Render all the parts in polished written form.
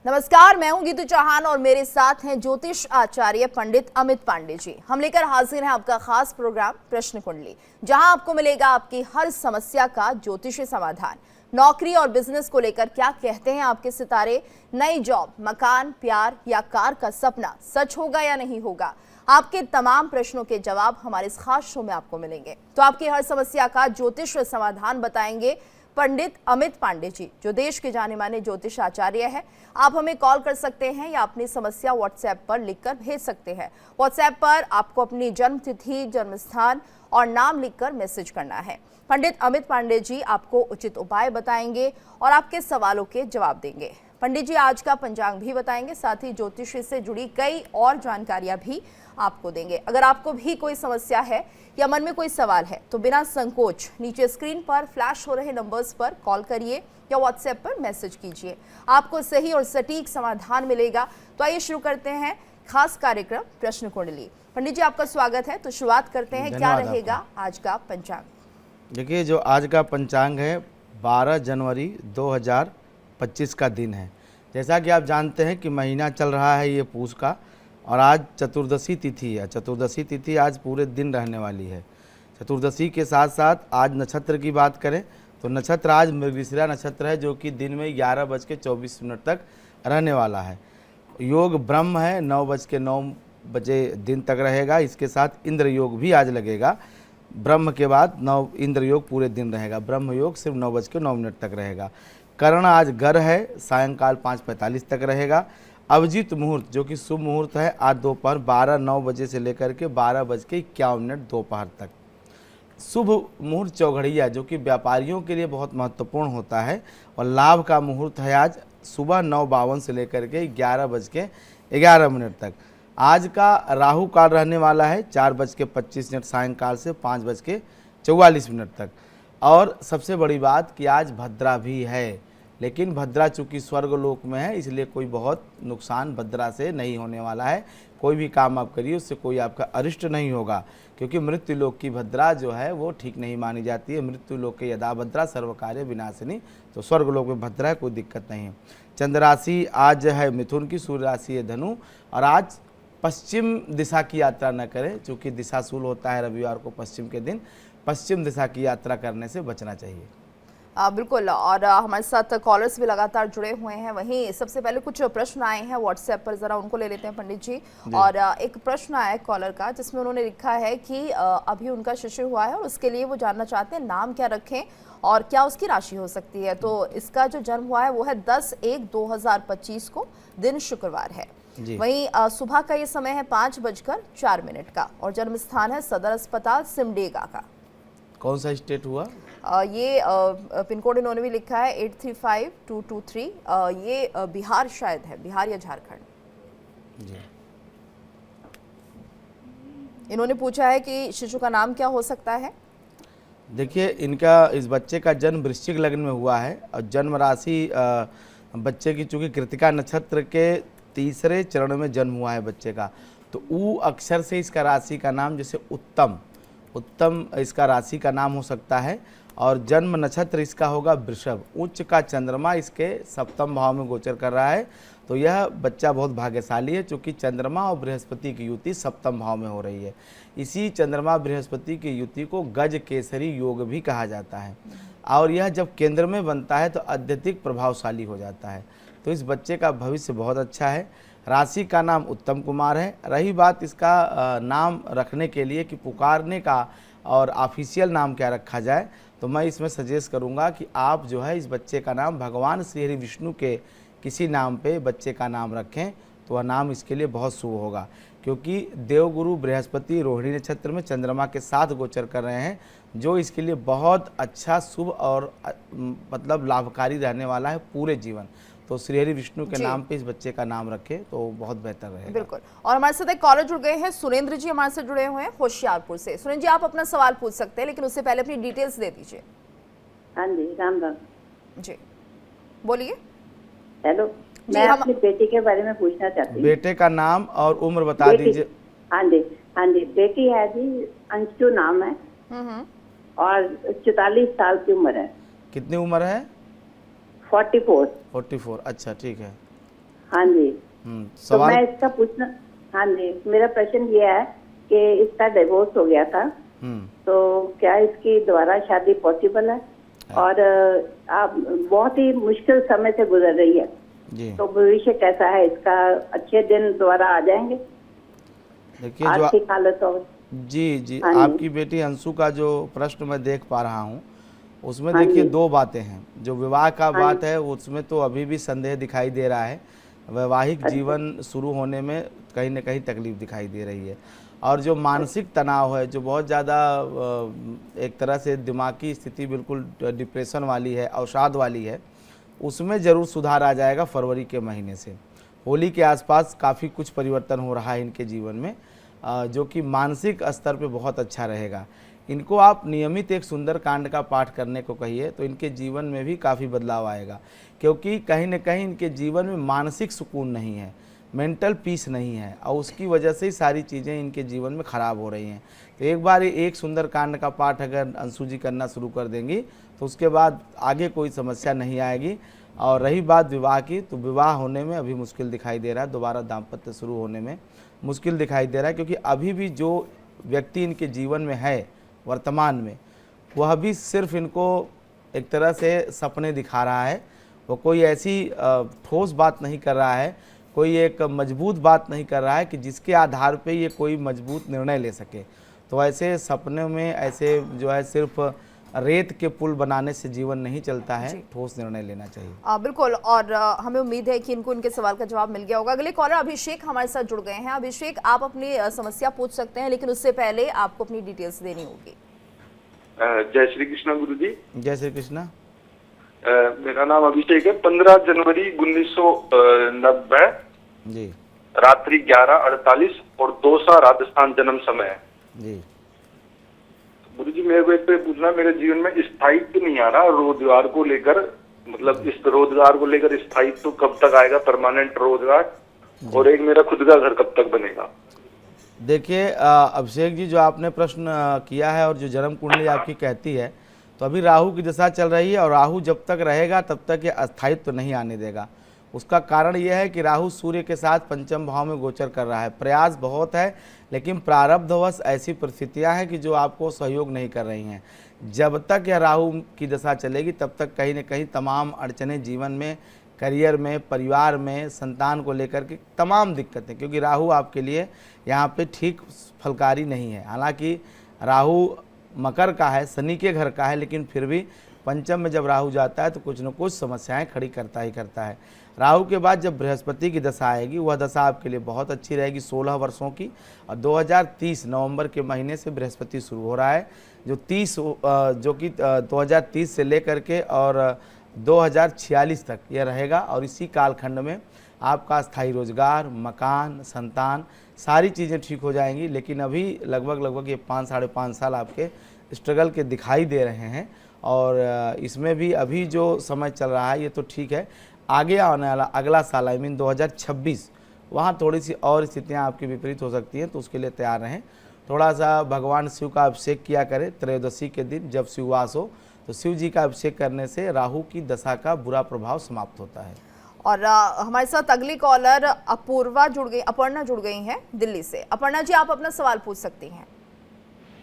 नमस्कार, मैं हूं गीतू चौहान और मेरे साथ हैं ज्योतिष आचार्य पंडित अमित पांडे जी। हम लेकर हाजिर हैं आपका खास प्रोग्राम प्रश्न कुंडली, जहां आपको मिलेगा आपकी हर समस्या का ज्योतिषी समाधान। नौकरी और बिजनेस को लेकर क्या कहते हैं आपके सितारे, नई जॉब, मकान, प्यार या कार का सपना सच होगा या नहीं होगा, आपके तमाम प्रश्नों के जवाब हमारे इस खास शो में आपको मिलेंगे। तो आपकी हर समस्या का ज्योतिष समाधान बताएंगे पंडित अमित पांडे जी, जो देश के जाने माने ज्योतिष आचार्य है। आप हमें कॉल कर सकते हैं या अपनी समस्या व्हाट्सएप पर लिखकर भेज सकते हैं। व्हाट्सएप पर आपको अपनी जन्म तिथि, जन्म स्थान और नाम लिखकर मैसेज करना है। पंडित अमित पांडे जी आपको उचित उपाय बताएंगे और आपके सवालों के जवाब देंगे। पंडित जी आज का पंचांग भी बताएंगे, साथ ही ज्योतिष से जुड़ी कई और जानकारियां भी आपको देंगे। अगर आपको भी कोई समस्या है या मन में कोई सवाल है तो बिना संकोच नीचे स्क्रीन पर फ्लैश हो रहे नंबर्स पर कॉल करिए या व्हाट्सएप पर मैसेज कीजिए, आपको सही और सटीक समाधान मिलेगा। तो आइए शुरू करते हैं खास कार्यक्रम प्रश्न कुंडली। पंडित जी आपका स्वागत है। तो शुरुआत करते हैं, क्या रहेगा आज का पंचांग? देखिए, जो आज का पंचांग है 12 जनवरी 2025 का दिन है। जैसा कि आप जानते हैं कि महीना चल रहा है ये पूस का, और आज चतुर्दशी तिथि है। चतुर्दशी तिथि आज पूरे दिन रहने वाली है। चतुर्दशी के साथ साथ आज नक्षत्र की बात करें तो नक्षत्र आज मृगशिरा नक्षत्र है, जो कि दिन में 11:24 तक रहने वाला है। योग ब्रह्म है, 9:09 दिन तक रहेगा। इसके साथ इंद्र योग भी आज लगेगा। ब्रह्म के बाद इंद्र योग पूरे दिन रहेगा। ब्रह्म योग सिर्फ 9:09 तक रहेगा। कर्ण आज गर है, सायंकाल 5:45 तक रहेगा। अभिजीत मुहूर्त जो कि शुभ मुहूर्त है आज दोपहर 12:09 से लेकर के 12:51 दोपहर तक। शुभ मुहूर्त चौघड़िया जो कि व्यापारियों के लिए बहुत महत्वपूर्ण होता है, और लाभ का मुहूर्त है आज सुबह 9:52 से लेकर के 11:11 तक। आज का राहु काल रहने वाला है 4:25 सायंकाल से 5:44 तक। और सबसे बड़ी बात कि आज भद्रा भी है, लेकिन भद्रा चूँकि स्वर्गलोक में है इसलिए कोई बहुत नुकसान भद्रा से नहीं होने वाला है। कोई भी काम आप करिए उससे कोई आपका अरिष्ट नहीं होगा, क्योंकि मृत्यु लोक की भद्रा जो है वो ठीक नहीं मानी जाती है। मृत्यु लोक के यदा भद्रा सर्व कार्य विनाशिनी, तो स्वर्गलोक में भद्रा है, कोई दिक्कत नहीं है। चंद्र राशि आज है मिथुन की, सूर्य राशि है धनु। और आज पश्चिम दिशा की यात्रा न करें, चूँकि दिशाशूल होता है रविवार को पश्चिम के दिन। पश्चिम दिशा की यात्रा करने से बचना चाहिए। बिल्कुल। और हमारे साथ कॉलर्स भी लगातार जुड़े हुए हैं। वहीं सबसे पहले कुछ प्रश्न आए हैं व्हाट्सएप पर, जरा उनको ले लेते हैं पंडित जी। और एक प्रश्न आया है कॉलर का, जिसमें उन्होंने लिखा है कि अभी उनका शिशु हुआ है और उसके लिए वो जानना चाहते हैं नाम क्या रखें और क्या उसकी राशि हो सकती है। तो इसका जो जन्म हुआ है वो है 10/1/2025 को, दिन शुक्रवार है। वहीं सुबह का ये समय है 5:04 का, और जन्म स्थान है सदर अस्पताल सिमडेगा का। कौन सा स्टेट हुआ? ये पिन कोड इन्होंने भी लिखा है 835223। ये बिहार शायद है, बिहार या झारखंड जी। इन्होंने पूछा है कि शिशु का नाम क्या हो सकता है। देखिए, इनका इस बच्चे का जन्म वृश्चिक लग्न में हुआ है, और जन्म राशि बच्चे की चूँकि कृतिका नक्षत्र के तीसरे चरण में जन्म हुआ है बच्चे का, तो ऊ अक्षर से इसका राशि का नाम, जैसे उत्तम इसका राशि का नाम हो सकता है। और जन्म नक्षत्र इसका होगा वृषभ। उच्च का चंद्रमा इसके सप्तम भाव में गोचर कर रहा है, तो यह बच्चा बहुत भाग्यशाली है, क्योंकि चंद्रमा और बृहस्पति की युति सप्तम भाव में हो रही है। इसी चंद्रमा बृहस्पति की युति को गज केसरी योग भी कहा जाता है, और यह जब केंद्र में बनता है तो अत्यधिक प्रभावशाली हो जाता है। तो इस बच्चे का भविष्य बहुत अच्छा है। राशि का नाम उत्तम कुमार है। रही बात इसका नाम रखने के लिए कि पुकारने का और ऑफिशियल नाम क्या रखा जाए, तो मैं इसमें सजेस्ट करूंगा कि आप जो है इस बच्चे का नाम भगवान श्री हरि विष्णु के किसी नाम पे बच्चे का नाम रखें, तो वह नाम इसके लिए बहुत शुभ होगा। क्योंकि देवगुरु बृहस्पति रोहिणी नक्षत्र में चंद्रमा के साथ गोचर कर रहे हैं, जो इसके लिए बहुत अच्छा, शुभ और मतलब लाभकारी रहने वाला है पूरे जीवन। तो श्री हरि विष्णु के नाम पे इस बच्चे का नाम रखे तो बहुत बेहतर रहेगा। बिल्कुल। और हमारे साथ एक कॉलर जुड़ गए हैं, सुरेंद्र जी हमारे साथ जुड़े हुए हैं होशियारपुर से। सुरेंद्र जी आप अपना सवाल पूछ सकते हैं, लेकिन उससे पहले अपनी डिटेल्स दे दीजिए। हाँ जी, राम राम जी, बोलिए। हेलो, मैं अपनी बेटी के बारे में पूछना चाहती हूँ। बेटे का नाम और उम्र बता दीजिए। हाँ जी, बेटी है जी, अंशु नाम है, और 44 साल की उम्र है। कितनी उम्र है? 44। अच्छा, ठीक है। हाँ जी। तो सवाल। मैं इसका पूछना, हाँ जी, मेरा प्रश्न ये है कि इसका डिवोर्स हो गया था, तो क्या इसकी दोबारा शादी पॉसिबल है? और आप बहुत ही मुश्किल समय से गुजर रही है, जी तो भविष्य कैसा है इसका? अच्छे दिन दोबारा आ जाएंगे? देखिए, जो आर्थिक हालत और जी जी हाँ जी। आपकी बेटी अंशु का जो प्रश्न मैं देख पा रहा हूँ, उसमें हाँ देखिए जी। दो बातें हैं। जो विवाह का हाँ बात जी। है उसमें तो अभी भी संदेह दिखाई दे रहा है, वैवाहिक अच्छा। जीवन शुरू होने में कहीं ना कहीं तकलीफ दिखाई दे रही है। और जो मानसिक तनाव है, जो बहुत ज़्यादा एक तरह से दिमागी स्थिति बिल्कुल डिप्रेशन वाली है, अवसाद वाली है, उसमें ज़रूर सुधार आ जाएगा फरवरी के महीने से। होली के आसपास काफ़ी कुछ परिवर्तन हो रहा है इनके जीवन में, जो कि मानसिक स्तर पे बहुत अच्छा रहेगा। इनको आप नियमित एक सुंदर कांड का पाठ करने को कहिए तो इनके जीवन में भी काफ़ी बदलाव आएगा, क्योंकि कहीं न कहीं इनके जीवन में मानसिक सुकून नहीं है, मेंटल पीस नहीं है, और उसकी वजह से ही सारी चीज़ें इनके जीवन में ख़राब हो रही हैं। तो एक बार ये एक सुंदर कांड का पाठ अगर अंशु जी करना शुरू कर देंगी तो उसके बाद आगे कोई समस्या नहीं आएगी। और रही बात विवाह की, तो विवाह होने में अभी मुश्किल दिखाई दे रहा है, दोबारा दाम्पत्य शुरू होने में मुश्किल दिखाई दे रहा है, क्योंकि अभी भी जो व्यक्ति इनके जीवन में है वर्तमान में, वह भी सिर्फ इनको एक तरह से सपने दिखा रहा है। वो कोई ऐसी ठोस बात नहीं कर रहा है, कोई एक मजबूत बात नहीं कर रहा है कि जिसके आधार पे ये कोई मजबूत निर्णय ले सके। तो ऐसे सपने में ऐसे जो है सिर्फ रेत के पुल बनाने से जीवन नहीं चलता है, ठोस निर्णय लेना चाहिए। बिल्कुल, और हमें उम्मीद है कि इनको इनके सवाल का जवाब मिल गया होगा। अगले कॉलर अभिषेक हमारे साथ जुड़ गए हैं। अभिषेक, आप अपनी समस्या पूछ सकते हैं, लेकिन उससे पहले आपको अपनी डिटेल्स देनी होगी। जय श्री कृष्णा गुरु जी। जय श्री कृष्णा। मेरा नाम अभिषेक है। 15 जनवरी 1990 जी रात्रि 11:48 और दौसा राजस्थान जन्म समय है जी। गुरु जी, मेरे को एक पे पूछना, मेरे जीवन में स्थायित्व नहीं आ रहा रोजगार को लेकर, मतलब इस रोजगार को लेकर स्थायित्व कब तक आएगा, परमानेंट रोजगार, और एक मेरा खुद का घर कब तक बनेगा? देखिए अभिषेक जी, जो आपने प्रश्न किया है और जो जन्म कुंडली आपकी कहती है, तो अभी राहु की दशा चल रही है, और राहु जब तक रहेगा तब तक ये अस्थायित्व नहीं आने देगा। उसका कारण यह है कि राहु सूर्य के साथ पंचम भाव में गोचर कर रहा है। प्रयास बहुत है, लेकिन प्रारब्धवश ऐसी परिस्थितियां हैं कि जो आपको सहयोग नहीं कर रही हैं। जब तक यह राहु की दशा चलेगी तब तक कहीं न कहीं तमाम अड़चनें जीवन में, करियर में, परिवार में, संतान को लेकर के तमाम दिक्कतें, क्योंकि राहु आपके लिए यहाँ पे ठीक फलकारी नहीं है। हालांकि राहु मकर का है, शनि के घर का है, लेकिन फिर भी पंचम में जब राहु जाता है तो कुछ न कुछ समस्याएं खड़ी करता ही करता है। राहु के बाद जब बृहस्पति की दशा आएगी, वह दशा आपके लिए बहुत अच्छी रहेगी 16 वर्षों की, और 2030 नवंबर के महीने से बृहस्पति शुरू हो रहा है, जो कि 2030 से लेकर के और 2046 तक यह रहेगा। और इसी कालखंड में आपका स्थायी रोजगार, मकान, संतान, सारी चीज़ें ठीक हो जाएंगी। लेकिन अभी लगभग ये 5 साढ़े 5 साल आपके स्ट्रगल के दिखाई दे रहे हैं, और इसमें भी अभी जो समय चल रहा है ये तो ठीक है। आगे आने वाला अगला साल आई मीन 2026, वहाँ थोड़ी सी और स्थितियाँ आपकी विपरीत हो सकती हैं, तो उसके लिए तैयार रहें। थोड़ा सा भगवान शिव का अभिषेक किया करें त्रयोदशी के दिन, जब शिववास हो तो शिव जी का अभिषेक करने से राहु की दशा का बुरा प्रभाव समाप्त होता है। और हमारे साथ अगली कॉलर अपर्णा जुड़ गई हैं दिल्ली से। अपर्णा जी, आप अपना सवाल पूछ सकती हैं।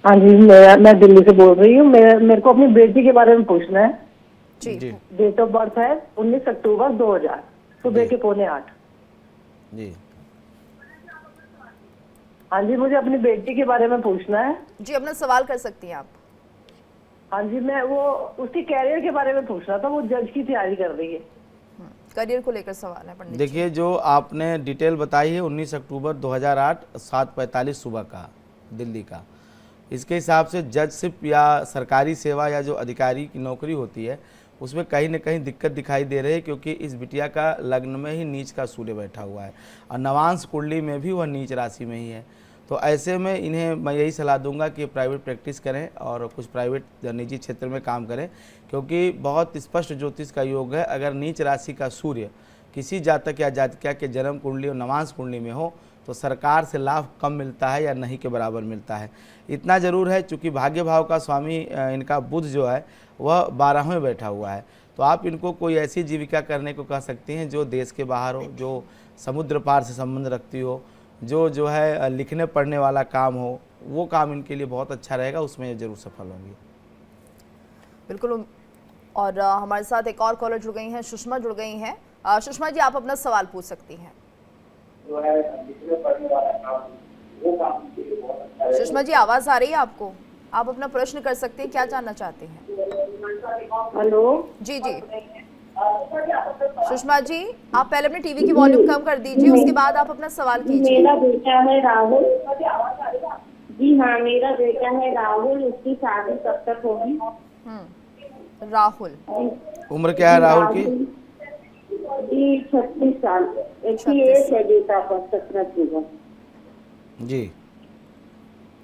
हाँ जी, मैं दिल्ली से बोल रही हूँ। मेरे को अपनी बेटी के बारे में पूछना है जी। डेट ऑफ बर्थ है 19 अक्टूबर 2000, सुबह के 7:45 जी। हाँ जी, मुझे अपनी बेटी के बारे में पूछना है जी, अपना सवाल कर सकती हैं आप। हाँ जी, मैं वो उसकी कैरियर के बारे में पूछना था। वो जज की तैयारी कर रही है। करियर को लेकर सवाल है पंडित जी। देखिए, जो आपने डिटेल बताई है 19 अक्टूबर 2008 7:45 सुबह का दिल्ली का, इसके हिसाब से जजशिप या सरकारी सेवा या जो अधिकारी की नौकरी होती है उसमें कहीं न कहीं दिक्कत दिखाई दे रही है, क्योंकि इस बिटिया का लग्न में ही नीच का सूर्य बैठा हुआ है, और नवांश कुंडली में भी वह नीच राशि में ही है। तो ऐसे में इन्हें मैं यही सलाह दूंगा कि प्राइवेट प्रैक्टिस करें और कुछ प्राइवेट निजी क्षेत्र में काम करें, क्योंकि बहुत स्पष्ट ज्योतिष का योग है। अगर नीच राशि का सूर्य किसी जातक या जातिका के जन्म कुंडली और नवांश कुंडली में हो तो सरकार से लाभ कम मिलता है या नहीं के बराबर मिलता है। इतना ज़रूर है, चूँकि भाग्य भाव का स्वामी इनका बुध जो है वह 12वें बैठा हुआ है, तो आप इनको कोई ऐसी जीविका करने को कह सकती हैं जो देश के बाहर हो, जो समुद्र पार से संबंध रखती हो, जो है लिखने पढ़ने वाला काम हो, वो काम इनके लिए बहुत अच्छा रहेगा, उसमें ये जरूर सफल होंगी। बिल्कुल। और हमारे साथ एक और कॉलर जुड़ गई हैं, सुषमा जुड़ गई हैं। सुषमा जी, आप अपना सवाल पूछ सकती हैं। सुषमा जी, आवाज आ रही है आपको? आप अपना प्रश्न कर सकते हैं, क्या जानना चाहते हैं? हेलो जी जी सुषमा जी, आप पहले अपने टीवी की वॉल्यूम कम कर दीजिए, उसके बाद आप अपना सवाल कीजिए। मेरा बेटा है राहुल। जी हाँ, मेरा बेटा है राहुल, उसकी शादी कब तक होगी? राहुल, उम्र क्या है राहुल की? जी 36 साल। इसकी एज है बेटा पर 17 जी,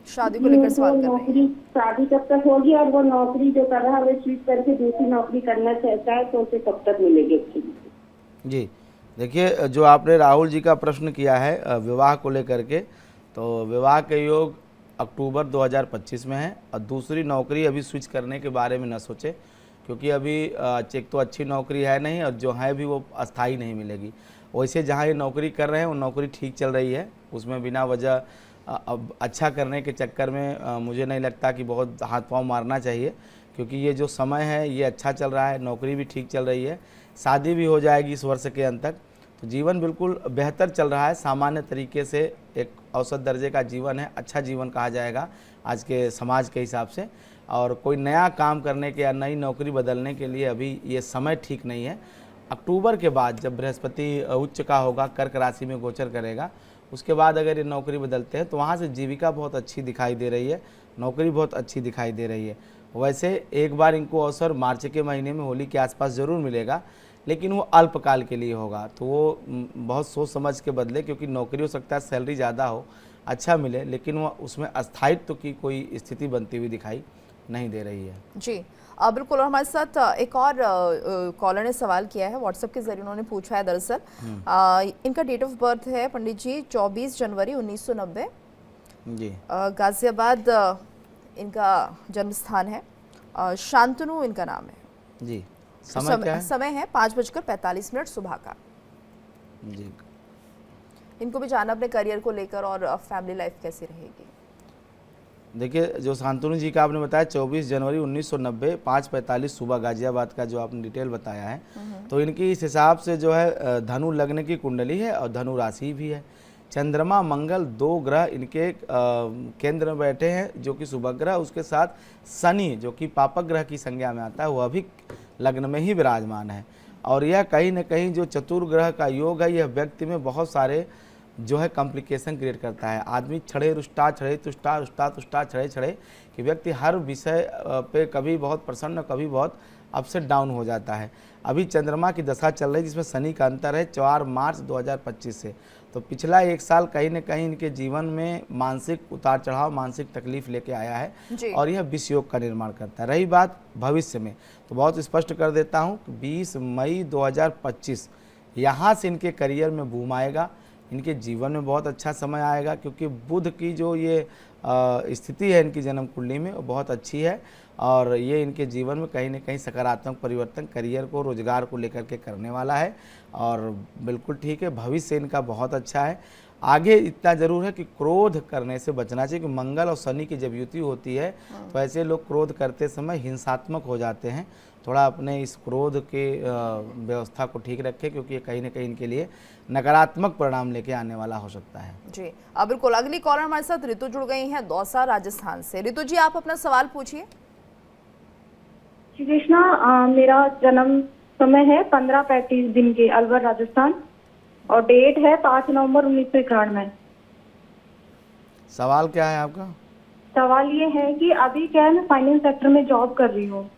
शादी को लेकर सवाल कर रहे हैं। नौकरी शादी कब तक होगी, और वो नौकरी जो कर रहा है वो स्विच करके दूसरी नौकरी करना चाहता है, तो उसे कब तक मिलेगी? जी देखिए, जो आपने राहुल जी का प्रश्न किया है विवाह को लेकर के, तो विवाह के योग अक्टूबर 2025 में है। और दूसरी नौकरी अभी स्विच करने के बारे में न सोचे, क्योंकि अभी एक तो अच्छी नौकरी है नहीं, और जो है भी वो अस्थाई नहीं मिलेगी। वैसे जहाँ ये नौकरी कर रहे हैं वो नौकरी ठीक चल रही है, उसमें बिना वजह अब अच्छा करने के चक्कर में मुझे नहीं लगता कि बहुत हाथ पांव मारना चाहिए, क्योंकि ये जो समय है ये अच्छा चल रहा है, नौकरी भी ठीक चल रही है, शादी भी हो जाएगी इस वर्ष के अंत तक। तो जीवन बिल्कुल बेहतर चल रहा है, सामान्य तरीके से एक औसत दर्जे का जीवन है, अच्छा जीवन कहा जाएगा आज के समाज के हिसाब से। और कोई नया काम करने के या नई नौकरी बदलने के लिए अभी ये समय ठीक नहीं है। अक्टूबर के बाद जब बृहस्पति उच्च का होगा, कर्क राशि में गोचर करेगा, उसके बाद अगर ये नौकरी बदलते हैं तो वहाँ से जीविका बहुत अच्छी दिखाई दे रही है, नौकरी बहुत अच्छी दिखाई दे रही है। वैसे एक बार इनको अवसर मार्च के महीने में होली के आसपास ज़रूर मिलेगा, लेकिन वो अल्पकाल के लिए होगा, तो वो बहुत सोच समझ के बदले, क्योंकि नौकरी हो सकता है सैलरी ज़्यादा हो, अच्छा मिले, लेकिन वो उसमें अस्थायित्व की कोई स्थिति बनती हुई दिखाई नहीं दे रही है। जी बिल्कुल। और हमारे साथ एक और कॉलर ने सवाल किया है, व्हाट्सएप के जरिए उन्होंने पूछा है। दरअसल इनका डेट ऑफ बर्थ है पंडित जी 24 जनवरी 1990 जी। गाजियाबाद इनका जन्म स्थान है, शांतनु इनका नाम है जी। समय क्या है? समय है 5:45 सुबह का। जी। इनको भी जानना अपने करियर को लेकर और फैमिली लाइफ कैसी रहेगी। देखिए, जो शांतनु जी का आपने बताया 24 जनवरी 1990 5:45 सुबह, गाजियाबाद का जो आपने डिटेल बताया है, तो इनकी इस हिसाब से जो है धनु लग्न की कुंडली है और धनु राशि भी है। चंद्रमा मंगल 2 ग्रह इनके केंद्र में बैठे हैं, जो कि शुभ ग्रह, उसके साथ शनि जो कि पापक ग्रह की संज्ञा में आता है, वह भी लग्न में ही विराजमान है। और यह कहीं न कहीं जो चतुर्ग्रह का योग है, यह व्यक्ति में बहुत सारे जो है कॉम्प्लिकेशन क्रिएट करता है। आदमी छड़े रुष्टा, छड़े तुष्टा, रुष्टा तुष्टा, छड़े छड़े, कि व्यक्ति हर विषय पे कभी बहुत प्रसन्न, कभी बहुत अपसेट डाउन हो जाता है। अभी चंद्रमा की दशा चल रही है, जिसमें शनि का अंतर है 4 मार्च 2025 से। तो पिछला 1 साल कहीं न कहीं इनके जीवन में मानसिक उतार चढ़ाव, मानसिक तकलीफ लेके आया है, और यह विष योग का निर्माण करता है। रही बात भविष्य में, तो बहुत स्पष्ट कर देता हूँ कि 20 मई 2025 यहाँ से इनके करियर में बूम आएगा, इनके जीवन में बहुत अच्छा समय आएगा, क्योंकि बुध की जो ये स्थिति है इनकी जन्म कुंडली में वो बहुत अच्छी है, और ये इनके जीवन में कहीं न कहीं सकारात्मक परिवर्तन करियर को, रोजगार को लेकर के करने वाला है, और बिल्कुल ठीक है, भविष्य इनका बहुत अच्छा है। आगे इतना जरूर है कि क्रोध करने से बचना चाहिए, क्योंकि मंगल और शनि की जब युति होती है तो ऐसे लोग क्रोध करते समय हिंसात्मक हो जाते हैं। थोड़ा अपने इस क्रोध के व्यवस्था को ठीक रखें, क्योंकि ये कहीं न कहीं इनके लिए नकारात्मक परिणाम लेके आने वाला हो सकता है। जी बिल्कुल। अगली कॉलर हमारे साथ ऋतु जुड़ गई हैं दौसा राजस्थान से। ऋतु जी, आप अपना सवाल पूछिए। श्री कृष्णा, मेरा जन्म समय है 15:35 दिन के, अलवर राजस्थान, और डेट है 5 नवंबर 1991। सवाल क्या है आपका? सवाल ये है कि अभी क्या है, मैं फाइनेंस सेक्टर में जॉब कर रही हूँ,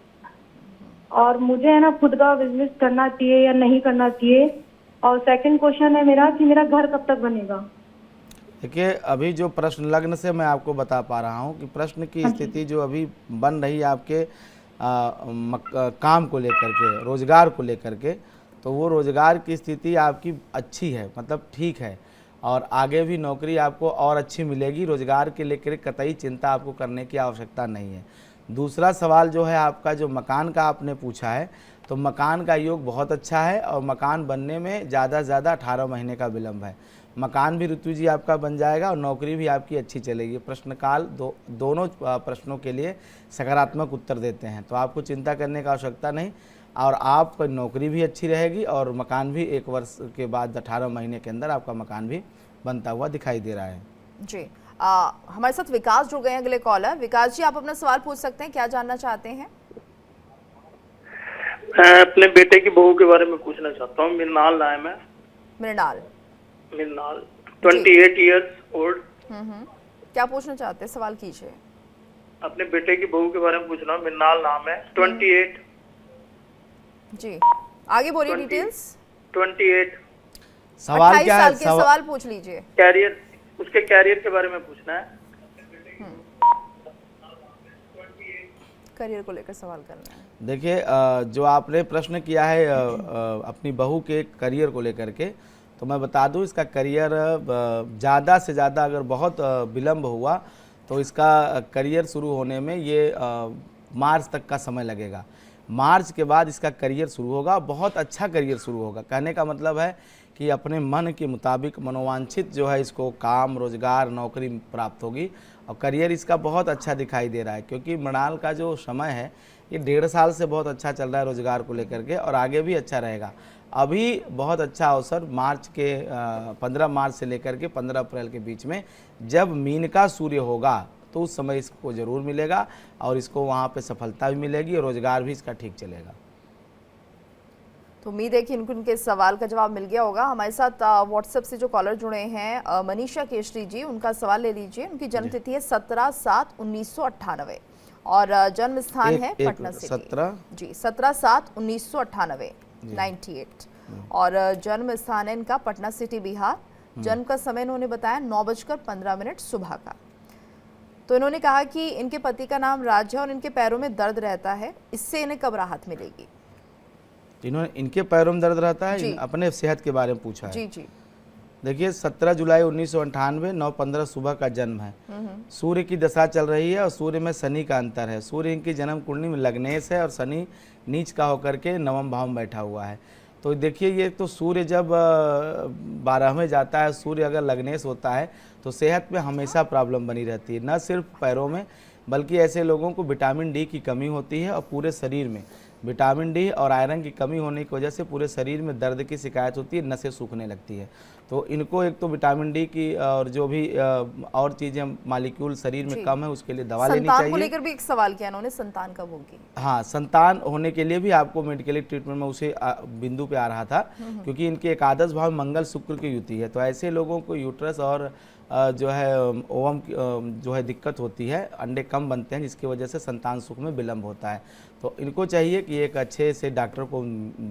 और मुझे है ना खुद का बिजनेस करना चाहिए या नहीं करना चाहिए, और सेकंड क्वेश्चन है मेरा कि मेरा घर कब तक बनेगा। देखिए, अभी जो प्रश्न लग्न से मैं आपको बता पा रहा हूँ कि प्रश्न की स्थिति जो अभी बन रही है आपके काम को लेकर के, रोजगार को लेकर के, तो वो रोजगार की स्थिति आपकी अच्छी है, मतलब ठीक है, और आगे भी नौकरी आपको और अच्छी मिलेगी। रोजगार के लेकर कतई चिंता आपको करने की आवश्यकता नहीं है। दूसरा सवाल जो है आपका, जो मकान का आपने पूछा है, तो मकान का योग बहुत अच्छा है और मकान बनने में ज़्यादा से ज़्यादा 18 महीने का विलम्ब है। मकान भी ऋतु जी आपका बन जाएगा और नौकरी भी आपकी अच्छी चलेगी। प्रश्नकाल दोनों प्रश्नों के लिए सकारात्मक उत्तर देते हैं, तो आपको चिंता करने की आवश्यकता नहीं। और आप नौकरी भी अच्छी रहेगी और मकान भी 1 वर्ष के बाद 18 महीने के अंदर आपका मकान भी बनता हुआ दिखाई दे रहा है। जी हमारे साथ विकास जुड़ गए हैं अगले कॉलर। विकास जी, आप अपना सवाल पूछ सकते हैं, क्या जानना चाहते हैं? मैं अपने बेटे की बहू के बारे में पूछना चाहता हूँ। मृणाल नाम है। Mrinal 28 years old. क्या पूछना चाहते हैं, सवाल कीजिए। अपने बेटे की बहू के बारे में पूछना हूँ। मृणाल नाम है। 28। जी आगे बोलिए डिटेल्स। 28 सवाल 28 क्या साल है? के सवाल पूछ लीजिए। कैरियर, उसके कैरियर के बारे में पूछना है। करियर को लेकर सवाल करना है। देखिए जो आपने प्रश्न किया है अपनी बहू के करियर को लेकर के, तो मैं बता दूं इसका करियर ज़्यादा से ज़्यादा अगर बहुत विलम्ब हुआ तो इसका करियर शुरू होने में ये मार्च तक का समय लगेगा। मार्च के बाद इसका करियर शुरू होगा, बहुत अच्छा करियर शुरू होगा। कहने का मतलब है कि अपने मन के मुताबिक मनोवांछित जो है इसको काम, रोजगार, नौकरी प्राप्त होगी और करियर इसका बहुत अच्छा दिखाई दे रहा है। क्योंकि मृणाल का जो समय है ये 1.5 साल से बहुत अच्छा चल रहा है रोजगार को लेकर के और आगे भी अच्छा रहेगा। अभी बहुत अच्छा अवसर मार्च के 15 मार्च से लेकर के 15 अप्रैल के बीच में जब मीन का सूर्य होगा तो उस समय इसको ज़रूर मिलेगा और इसको वहाँ पे सफलता भी मिलेगी और रोजगार भी इसका ठीक चलेगा। तो उम्मीद है कि उनके सवाल का जवाब मिल गया होगा। हमारे साथ व्हाट्सएप से जो कॉलर जुड़े हैं मनीषा केशरी जी, उनका सवाल ले लीजिए। उनकी जन्म तिथि है 17/7/1998 और जन्म स्थान है पटना सिटी। 17/7/1998 98 और जन्म स्थान है इनका पटना सिटी बिहार। जन्म का समय इन्होंने बताया 9:15 सुबह का। तो इन्होंने कहा कि इनके पति का नाम राज है और इनके पैरों में दर्द रहता है, इससे इन्हें कब राहत मिलेगी? इनके पैरों में दर्द रहता है। जी। अपने सेहत के बारे में पूछा है। जी जी देखिए 17 जुलाई 1998 9:15 सुबह का जन्म है। सूर्य की दशा चल रही है और सूर्य में शनि का अंतर है। सूर्य इनकी जन्म कुंडली में लग्नेश है और शनि नीच का होकर के 9वें भाव में बैठा हुआ है। तो देखिए ये तो सूर्य जब 12 में जाता है, सूर्य अगर लग्नेश होता है तो सेहत में हमेशा प्रॉब्लम बनी रहती है। न सिर्फ पैरों में बल्कि ऐसे लोगों को विटामिन डी की कमी होती है और पूरे शरीर में विटामिन डी और आयरन की कमी होने की वजह से पूरे शरीर में दर्द की शिकायत होती है, नसें सूखने लगती है। तो इनको एक तो विटामिन डी की और जो भी और चीज़ें मालिक्यूल शरीर में कम है उसके लिए दवा लेनी चाहिए। संतान को लेकर भी एक सवाल किया इन्होंने, संतान कब होगी? हाँ, संतान होने के लिए भी आपको मेडिकली ट्रीटमेंट में उसे बिंदु पे आ रहा था क्योंकि इनके एकादश भाव में मंगल शुक्र की युति है। तो ऐसे लोगों को यूट्रस और जो है ओवम जो है दिक्कत होती है, अंडे कम बनते हैं जिसकी वजह से संतान सुख में विलम्ब होता है। तो इनको चाहिए कि एक अच्छे से डॉक्टर को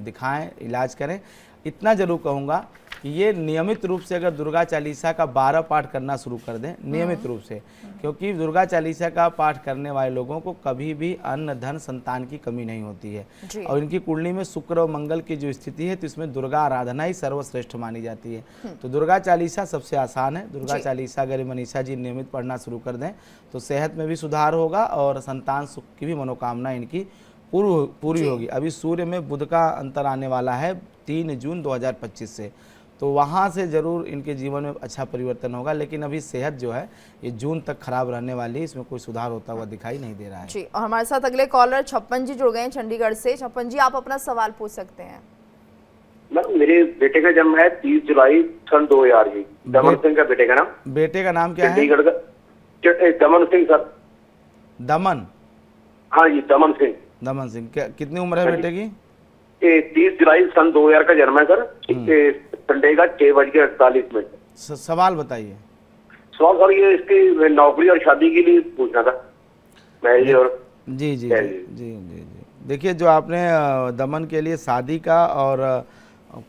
दिखाएं, इलाज करें। इतना जरूर कहूँगा कि ये नियमित रूप से अगर दुर्गा चालीसा का 12 पाठ करना शुरू कर दें नियमित रूप से, क्योंकि दुर्गा चालीसा का पाठ करने वाले लोगों को कभी भी अन्न धन संतान की कमी नहीं होती है। और इनकी कुंडली में शुक्र और मंगल की जो स्थिति है तो इसमें दुर्गा आराधना ही सर्वश्रेष्ठ मानी जाती है। तो दुर्गा चालीसा सबसे आसान है। दुर्गा चालीसा अगर मनीषा जी नियमित पढ़ना शुरू कर दें तो सेहत में भी सुधार होगा और संतान सुख की भी मनोकामना इनकी पूरी होगी। अभी सूर्य में बुध का अंतर आने वाला है 3 जून 2025 से, तो वहाँ से ज़रूर इनके जीवन में अच्छा परिवर्तन होगा। लेकिन अभी सेहत जो है ये जून तक खराब रहने वाली है, इसमें कोई सुधार होता हुआ दिखाई नहीं दे रहा है। जी, और हमारे साथ अगले कॉलर 56 जी जुड़ गए हैं चंडीगढ़ से। 56 जी, आप अपना सवाल पूछ सकते हैं। मेरे बेटे का जन्म है 30 जुलाई सन 2000 जी। दमन सिंह का बेटे का नाम। बेटे का नाम क्या है? चंडीगढ़ का दमन सिंह सर। दमन? हाँ जी, दमन सिंह। दमन सिंह, कितनी उम्र है बेटे की? 30 जुलाई सन 2000 का जन्म है सर। संडे का 6:48। सवाल बताइए। सवाल सर ये इसकी नौकरी और शादी के लिए पूछना था। मैरिज और जी जी जी जी जी जी देखिए, जो आपने दमन के लिए शादी का और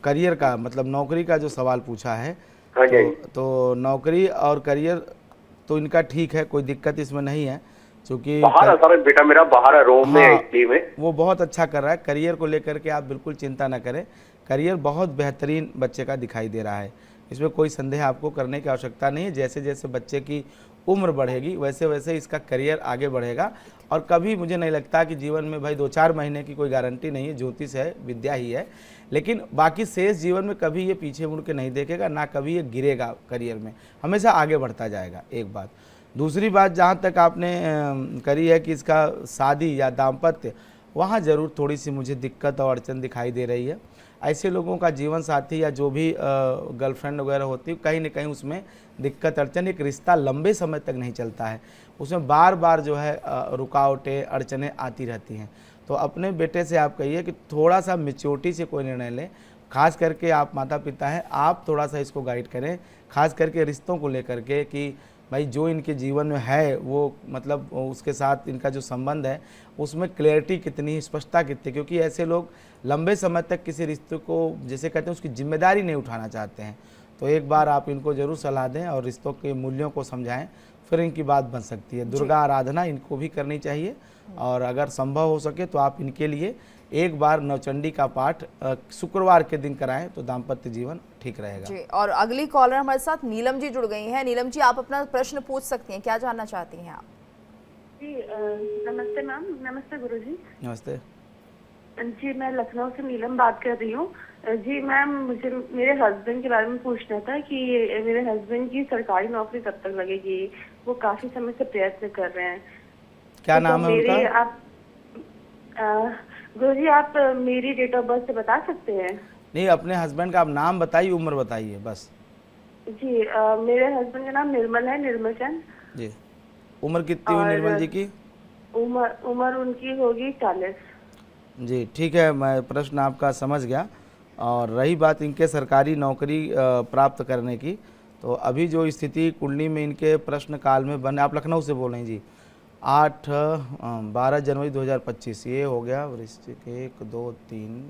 करियर का मतलब नौकरी का जो सवाल पूछा है, तो नौकरी और करियर तो इनका ठीक है, कोई दिक्कत इसमें नहीं है। क्योंकि बाहर है सर, बेटा मेरा बाहर है, रोम में, इटली में। वो बहुत अच्छा कर रहा है। करियर को लेकर के आप बिल्कुल चिंता न करें, करियर बहुत बेहतरीन बच्चे का दिखाई दे रहा है, इसमें कोई संदेह आपको करने की आवश्यकता नहीं है। जैसे जैसे बच्चे की उम्र बढ़ेगी वैसे वैसे इसका करियर आगे बढ़ेगा। और कभी मुझे नहीं लगता कि जीवन में भाई 2-4 महीने की कोई गारंटी नहीं है, ज्योतिष है, विद्या ही है, लेकिन बाकी शेष जीवन में कभी ये पीछे मुड़ के नहीं देखेगा, ना कभी ये गिरेगा करियर में, हमेशा आगे बढ़ता जाएगा। एक बात। दूसरी बात जहाँ तक आपने करी है कि इसका शादी या दाम्पत्य, वहाँ ज़रूर थोड़ी सी मुझे दिक्कत और अड़चन दिखाई दे रही है। ऐसे लोगों का जीवन साथी या जो भी गर्लफ्रेंड वगैरह होती है, कहीं ना कहीं उसमें दिक्कत अड़चन, एक रिश्ता लंबे समय तक नहीं चलता है, उसमें बार बार जो है रुकावटें अड़चनें आती रहती हैं। तो अपने बेटे से आप कहिए कि थोड़ा सा मैच्योरिटी से कोई निर्णय लें, खास करके आप माता पिता हैं, आप थोड़ा सा इसको गाइड करें, खास करके रिश्तों को लेकर के कि भाई जो इनके जीवन में है वो मतलब उसके साथ इनका जो संबंध है उसमें क्लैरिटी कितनी, स्पष्टता कितनी, क्योंकि ऐसे लोग लंबे समय तक किसी रिश्ते को जैसे कहते हैं उसकी जिम्मेदारी नहीं उठाना चाहते हैं। तो एक बार आप इनको ज़रूर सलाह दें और रिश्तों के मूल्यों को समझाएं, फिर इनकी बात बन सकती है। दुर्गा आराधना इनको भी करनी चाहिए और अगर संभव हो सके तो आप इनके लिए एक बार नवचंडी का पाठ शुक्रवार के दिन कराएं तो दाम्पत्य जीवन ठीक रहेगा। जी, और अगली कॉलर हमारे साथ नीलम जी जुड़ गई हैं। नीलम जी, आप अपना प्रश्न पूछ सकती हैं, क्या जानना चाहती हैं आप? जी नमस्ते मैम। नमस्ते गुरुजी। नमस्ते जी, मैं लखनऊ से नीलम बात कर रही हूँ। जी मैम, मुझे मेरे हस्बैंड के बारे में पूछना था कि मेरे हस्बैंड की सरकारी नौकरी कब तक लगेगी? वो काफी समय से प्रयत्न कर रहे हैं। क्या नाम है उनका? आप गुरुजी, आप मेरी डेट ऑफ बर्थ से बता सकते हैं? नहीं, अपने हस्बैंड का आप नाम बताइए, उम्र बताइए बस। जी मेरे हस्बैंड का नाम निर्मल है, निर्मल चंद जी। उम्र कितनी हुई निर्मल जी की? उम्र उनकी होगी 40। जी ठीक है, मैं प्रश्न आपका समझ गया। और रही बात इनके सरकारी नौकरी प्राप्त करने की, तो अभी जो स्थिति कुंडली में इनके प्रश्न काल में बने, आप लखनऊ से बोल रहे हैं जी। 12 जनवरी 2025 ये हो गया वृश्चिक 1 2 3।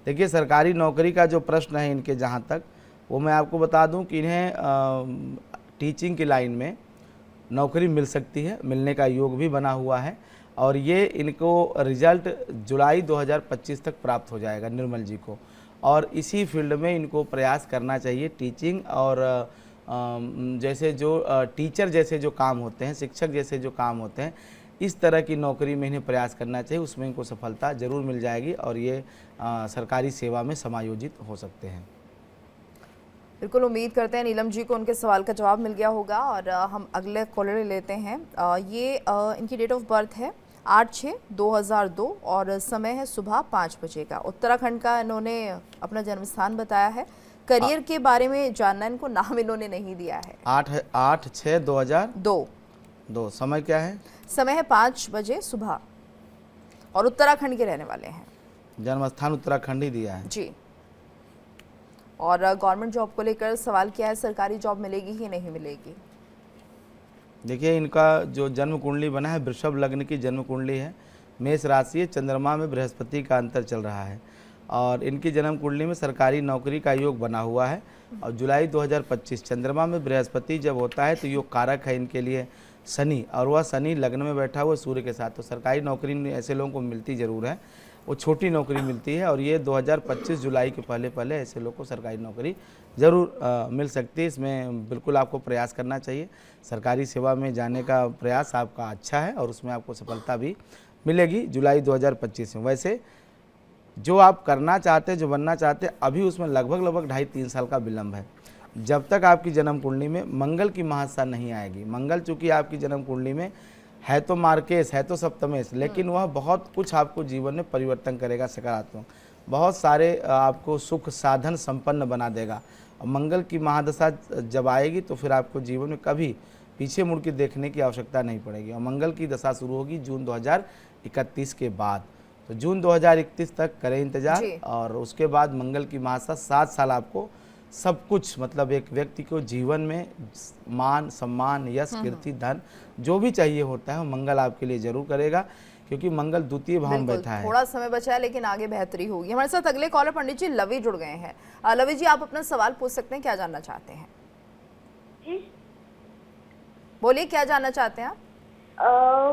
देखिए सरकारी नौकरी का जो प्रश्न है इनके, जहाँ तक वो मैं आपको बता दूं कि इन्हें टीचिंग की लाइन में नौकरी मिल सकती है, मिलने का योग भी बना हुआ है और ये इनको रिजल्ट जुलाई 2025 तक प्राप्त हो जाएगा निर्मल जी को। और इसी फील्ड में इनको प्रयास करना चाहिए। टीचिंग और जैसे जो टीचर जैसे जो काम होते हैं, शिक्षक जैसे जो काम होते हैं, इस तरह की नौकरी में इन्हें प्रयास करना चाहिए, उसमें इनको सफलता जरूर मिल जाएगी और ये सरकारी सेवा में समायोजित हो सकते हैं। बिल्कुल, उम्मीद करते हैं नीलम जी को उनके सवाल का जवाब मिल गया होगा। और हम अगले कॉलर लेते हैं। ये इनकी डेट ऑफ बर्थ है 8/6/2002 और समय है सुबह 5 बजे का। उत्तराखंड का इन्होंने अपना जन्म स्थान बताया है। करियर के बारे में जानना इनको नाम इन्होंने नहीं दिया है। 8/6/2002। समय क्या है? समय है 5 बजे सुबह और उत्तराखंड के रहने वाले हैं। जन्म स्थान उत्तराखंड ही दिया है जी। और गवर्नमेंट जॉब को लेकर सवाल किया है, सरकारी जॉब मिलेगी कि नहीं मिलेगी? देखिए इनका जो जन्म कुंडली बना है वृषभ लग्न की जन्म कुंडली है, मेष राशि है, चंद्रमा में बृहस्पति का अंतर चल रहा है और इनकी जन्म कुंडली में सरकारी नौकरी का योग बना हुआ है। और जुलाई 2025 चंद्रमा में बृहस्पति जब होता है तो योग कारक है इनके लिए शनि, और वह शनि लग्न में बैठा हुआ सूर्य के साथ। तो सरकारी नौकरी ऐसे लोगों को मिलती ज़रूर है, वो छोटी नौकरी मिलती है और ये 2025 जुलाई के पहले पहले ऐसे लोग को सरकारी नौकरी ज़रूर मिल सकती है। इसमें बिल्कुल आपको प्रयास करना चाहिए। सरकारी सेवा में जाने का प्रयास आपका अच्छा है और उसमें आपको सफलता भी मिलेगी जुलाई 2025 में। वैसे जो आप करना चाहते हैं, जो बनना चाहते हैं, अभी उसमें लगभग 2.5-3 साल का विलम्ब है। जब तक आपकी जन्म कुंडली में मंगल की महादशा नहीं आएगी। मंगल चूँकि आपकी जन्म कुंडली में है तो मार्केश, है तो सप्तमेश, लेकिन वह बहुत कुछ आपको जीवन में परिवर्तन करेगा सकारात्मक। बहुत सारे आपको सुख साधन संपन्न बना देगा। मंगल की महादशा जब आएगी तो फिर आपको जीवन में कभी पीछे मुड़ के देखने की आवश्यकता नहीं पड़ेगी। और मंगल की दशा शुरू होगी जून 2031 के बाद। तो जून 2031 तक करें इंतजार और उसके बाद मंगल की महादशा 7 साल आपको सब कुछ, मतलब एक व्यक्ति को जीवन में मान सम्मान यश कीर्ति धन जो भी चाहिए होता है वो मंगल आपके लिए जरूर करेगा, क्योंकि मंगल द्वितीय भाव में बैठा है। थोड़ा समय बचा है लेकिन आगे बेहतरी होगी। हमारे साथ अगले कॉलर पंडित जी लवी जुड़ गए हैं। लवी जी, आप अपना सवाल पूछ सकते हैं, क्या जानना चाहते हैं? बोलिए, क्या जानना चाहते हैं आप?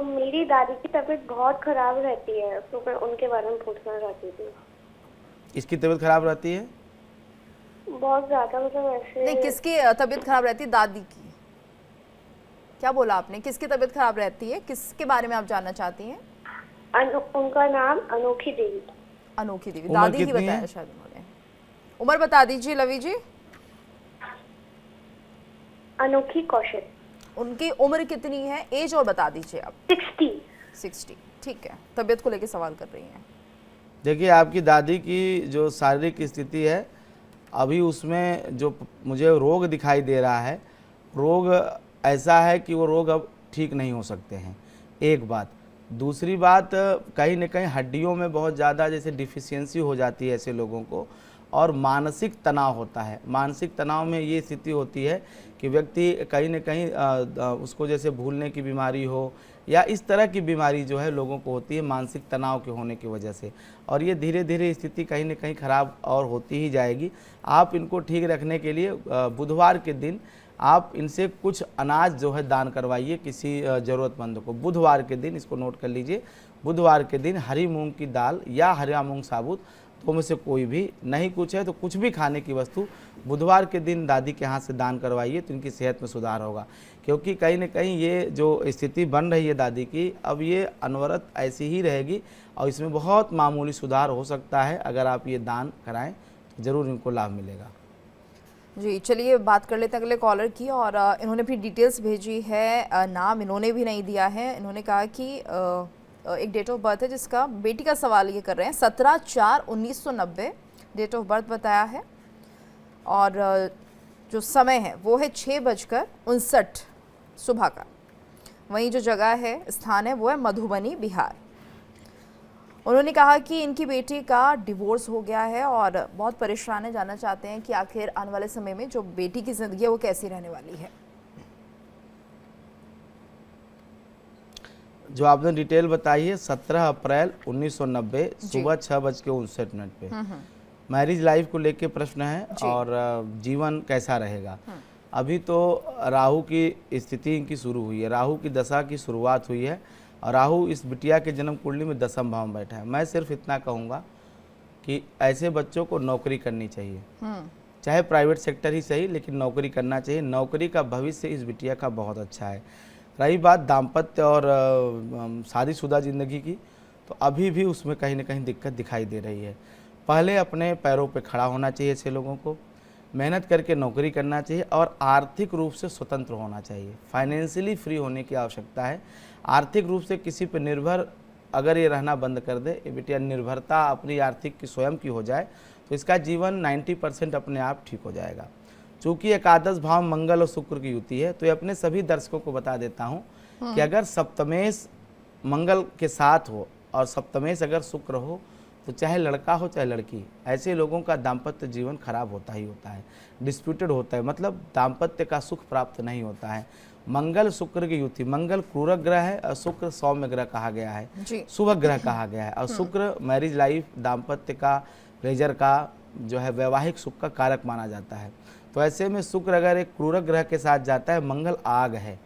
मेरी दादी की तबीयत बहुत खराब रहती है, तो मैं उनके बारे में पूछना चाहती थी। इसकी तबीयत खराब रहती है? बहुत ज्यादा, मतलब ऐसे नहीं, किसकी तबीयत खराब रहती है? दादी की? क्या बोला आपने? किसकी तबीयत खराब रहती है? किसके बारे में आप जानना चाहती हैं? उनका नाम अनोखी देवी। अनोखी देवी, उम्र दादी ही कितनी बताया है? शायद उन्होंने। उम्र बता दीजिए लवी जी। अनोखी कौशल। उनकी उम्र कितनी है? एज और बता दीजिए आप। 60। ठीक है, तबीयत को लेकर सवाल कर रही हैं। देखिए, आपकी दादी की जो शारीरिक स्थिति है, अभी उसमें जो मुझे रोग दिखाई दे रहा है, रोग ऐसा है कि वो रोग अब ठीक नहीं हो सकते हैं, एक बात। दूसरी बात, कहीं न कहीं हड्डियों में बहुत ज़्यादा जैसे डिफिशियंसी हो जाती है ऐसे लोगों को, और मानसिक तनाव होता है। मानसिक तनाव में ये स्थिति होती है कि व्यक्ति कहीं न कहीं उसको जैसे भूलने की बीमारी हो या इस तरह की बीमारी जो है लोगों को होती है मानसिक तनाव के होने की वजह से, और ये धीरे धीरे स्थिति कहीं न कहीं ख़राब और होती ही जाएगी। आप इनको ठीक रखने के लिए बुधवार के दिन आप इनसे कुछ अनाज जो है दान करवाइए किसी ज़रूरतमंद को। बुधवार के दिन, इसको नोट कर लीजिए, बुधवार के दिन हरी मूंग की दाल या हरा मूंग साबुत, तो में से कोई भी, नहीं कुछ है तो कुछ भी खाने की वस्तु बुधवार के दिन दादी के हाथ से दान करवाइए, तो इनकी सेहत में सुधार होगा। क्योंकि कहीं न कहीं ये जो स्थिति बन रही है दादी की, अब ये अनवरत ऐसी ही रहेगी और इसमें बहुत मामूली सुधार हो सकता है। अगर आप ये दान कराएं तो ज़रूर इनको लाभ मिलेगा। जी, चलिए बात कर लेते हैं अगले कॉलर की। और इन्होंने भी डिटेल्स भेजी है, नाम इन्होंने भी नहीं दिया है। इन्होंने कहा कि एक डेट ऑफ बर्थ है जिसका, बेटी का सवाल ये कर रहे हैं, 17/4/1990 डेट ऑफ बर्थ बताया है, और जो समय है वो है 6:59 सुबह का। वहीं जो जगह है, स्थान है, वो है मधुबनी, बिहार। उन्होंने कहा कि इनकी बेटी का डिवोर्स हो गया है और बहुत परेशान है, जानना चाहते हैं कि आखिर आने वाले समय में जो बेटी की ज़िंदगी है वो कैसी रहने वाली है। जो आपने डिटेल बताई है, 17 अप्रैल 1990 सुबह 6:59 पे मैरिज लाइफ को लेके प्रश्न है और जीवन कैसा रहेगा। अभी तो राहु की स्थिति इनकी शुरू हुई है, राहु की दशा की शुरुआत हुई है और राहु इस बिटिया के जन्म कुंडली में 10वें भाव में बैठा है। मैं सिर्फ इतना कहूँगा कि ऐसे बच्चों को नौकरी करनी चाहिए, चाहे प्राइवेट सेक्टर ही सही, लेकिन नौकरी करना चाहिए। नौकरी का भविष्य इस बिटिया का बहुत अच्छा है। रही बात दाम्पत्य और शादीशुदा ज़िंदगी की, तो अभी भी उसमें कहीं ना कहीं दिक्कत दिखाई दे रही है। पहले अपने पैरों पे खड़ा होना चाहिए ऐसे लोगों को, मेहनत करके नौकरी करना चाहिए और आर्थिक रूप से स्वतंत्र होना चाहिए। फाइनेंशियली फ्री होने की आवश्यकता है। आर्थिक रूप से किसी पर निर्भर अगर ये रहना बंद कर दे, ये बेटिया निर्भरता अपनी आर्थिक की स्वयं की हो जाए, तो इसका जीवन 90% अपने आप ठीक हो जाएगा। चूँकि एकादश भाव मंगल और शुक्र की युति है, तो ये अपने सभी दर्शकों को बता देता हूँ कि अगर सप्तमेश मंगल के साथ हो और सप्तमेश अगर शुक्र हो, तो चाहे लड़का हो चाहे लड़की, ऐसे लोगों का दाम्पत्य जीवन खराब होता ही होता है, डिस्प्यूटेड होता है, मतलब दाम्पत्य का सुख प्राप्त नहीं होता है। मंगल शुक्र की युति, मंगल क्रूरक ग्रह है और शुक्र सौम्य ग्रह कहा गया है, शुभ ग्रह कहा गया है, और शुक्र मैरिज लाइफ, दाम्पत्य का, प्लेजर का, जो है वैवाहिक सुख का कारक माना जाता है। तो ऐसे में शुक्र अगर एक क्रूरक ग्रह के साथ जाता है, मंगल आग है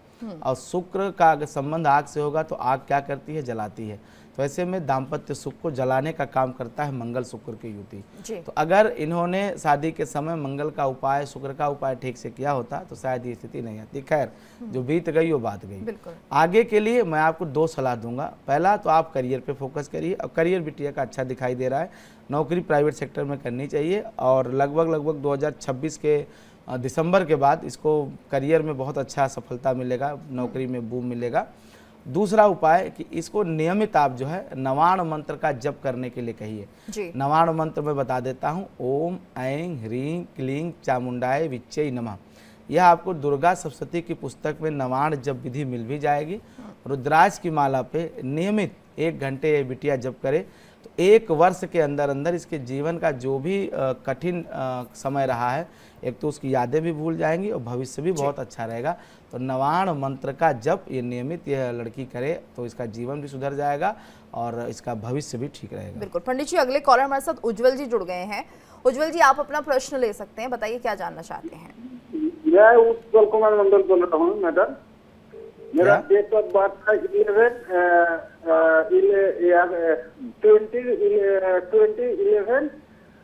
और शुक्र का अगर संबंध आग से होगा तो आग क्या करती है, जलाती है। तो ऐसे में दाम्पत्य सुख को जलाने का काम करता है मंगल शुक्र की युति। तो अगर इन्होंने शादी के समय मंगल का उपाय, शुक्र का उपाय ठीक से किया होता तो शायद ये स्थिति नहीं आती। खैर, जो बीत गई वो बात गई। आगे के लिए मैं आपको 2 सलाह दूंगा। पहला तो आप करियर पे फोकस करिए, और करियर बिटिया का अच्छा दिखाई दे रहा है, नौकरी प्राइवेट सेक्टर में करनी चाहिए और लगभग 2026 के दिसंबर के बाद इसको करियर में बहुत अच्छा सफलता मिलेगा, नौकरी में बूम मिलेगा। दूसरा उपाय कि इसको नियमित आप जो है नवाण मंत्र का जप करने के लिए कहिए। नवाण मंत्र मैं बता देता हूँ, ओम ऐं ह्रीं क्लीं चामुंडाय विच्चै नमः। यह आपको दुर्गा सप्तशती की पुस्तक में नवाण जप विधि मिल भी जाएगी। रुद्राक्ष की माला पे नियमित 1 घंटे ये बिटिया जप करे तो 1 वर्ष के अंदर अंदर इसके जीवन का जो भी कठिन समय रहा है, एक तो उसकी यादें भी भूल जाएंगी और भविष्य भी बहुत अच्छा रहेगा। तो नवाण मंत्र का जप ये नियमित यह लड़की करे तो इसका जीवन भी सुधर जाएगा और इसका भविष्य भी ठीक रहेगा। बिल्कुल। पंडित जी, अगले कॉलर हमारे साथ उज्जवल जी जुड़ गए हैं। उज्जवल जी, आप अपना प्रश्न ले सकते हैं, बताइए क्या जानना चाहते हैं। मैं उज्जवल कुमार मंडल बोल रहा हूँ मैडम। मेरा डेट ऑफ बर्थ है 20/11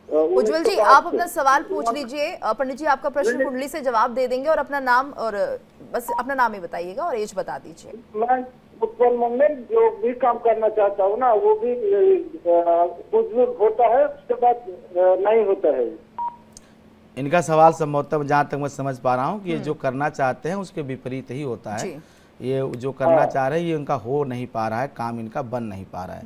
उज्जवल जी, आप अपना सवाल पूछ लीजिए। पंडित जी आपका प्रश्न कुंडली से जवाब दे देंगे, और अपना नाम और बस अपना नाम ही बताइएगा और एज बता दीजिए। मैं उत्पल मंडल जो भी काम करना चाहता हूँ ना, वो भी बुजुर्ग होता है, उसके बाद नहीं होता है। इनका सवाल संभवतः जहाँ तक मैं समझ पा रहा हूँ कि ये जो करना चाहते हैं उसके विपरीत ही होता है। ये जो करना चाह रहे हैं ये उनका हो नहीं पा रहा है, काम इनका बन नहीं पा रहा है।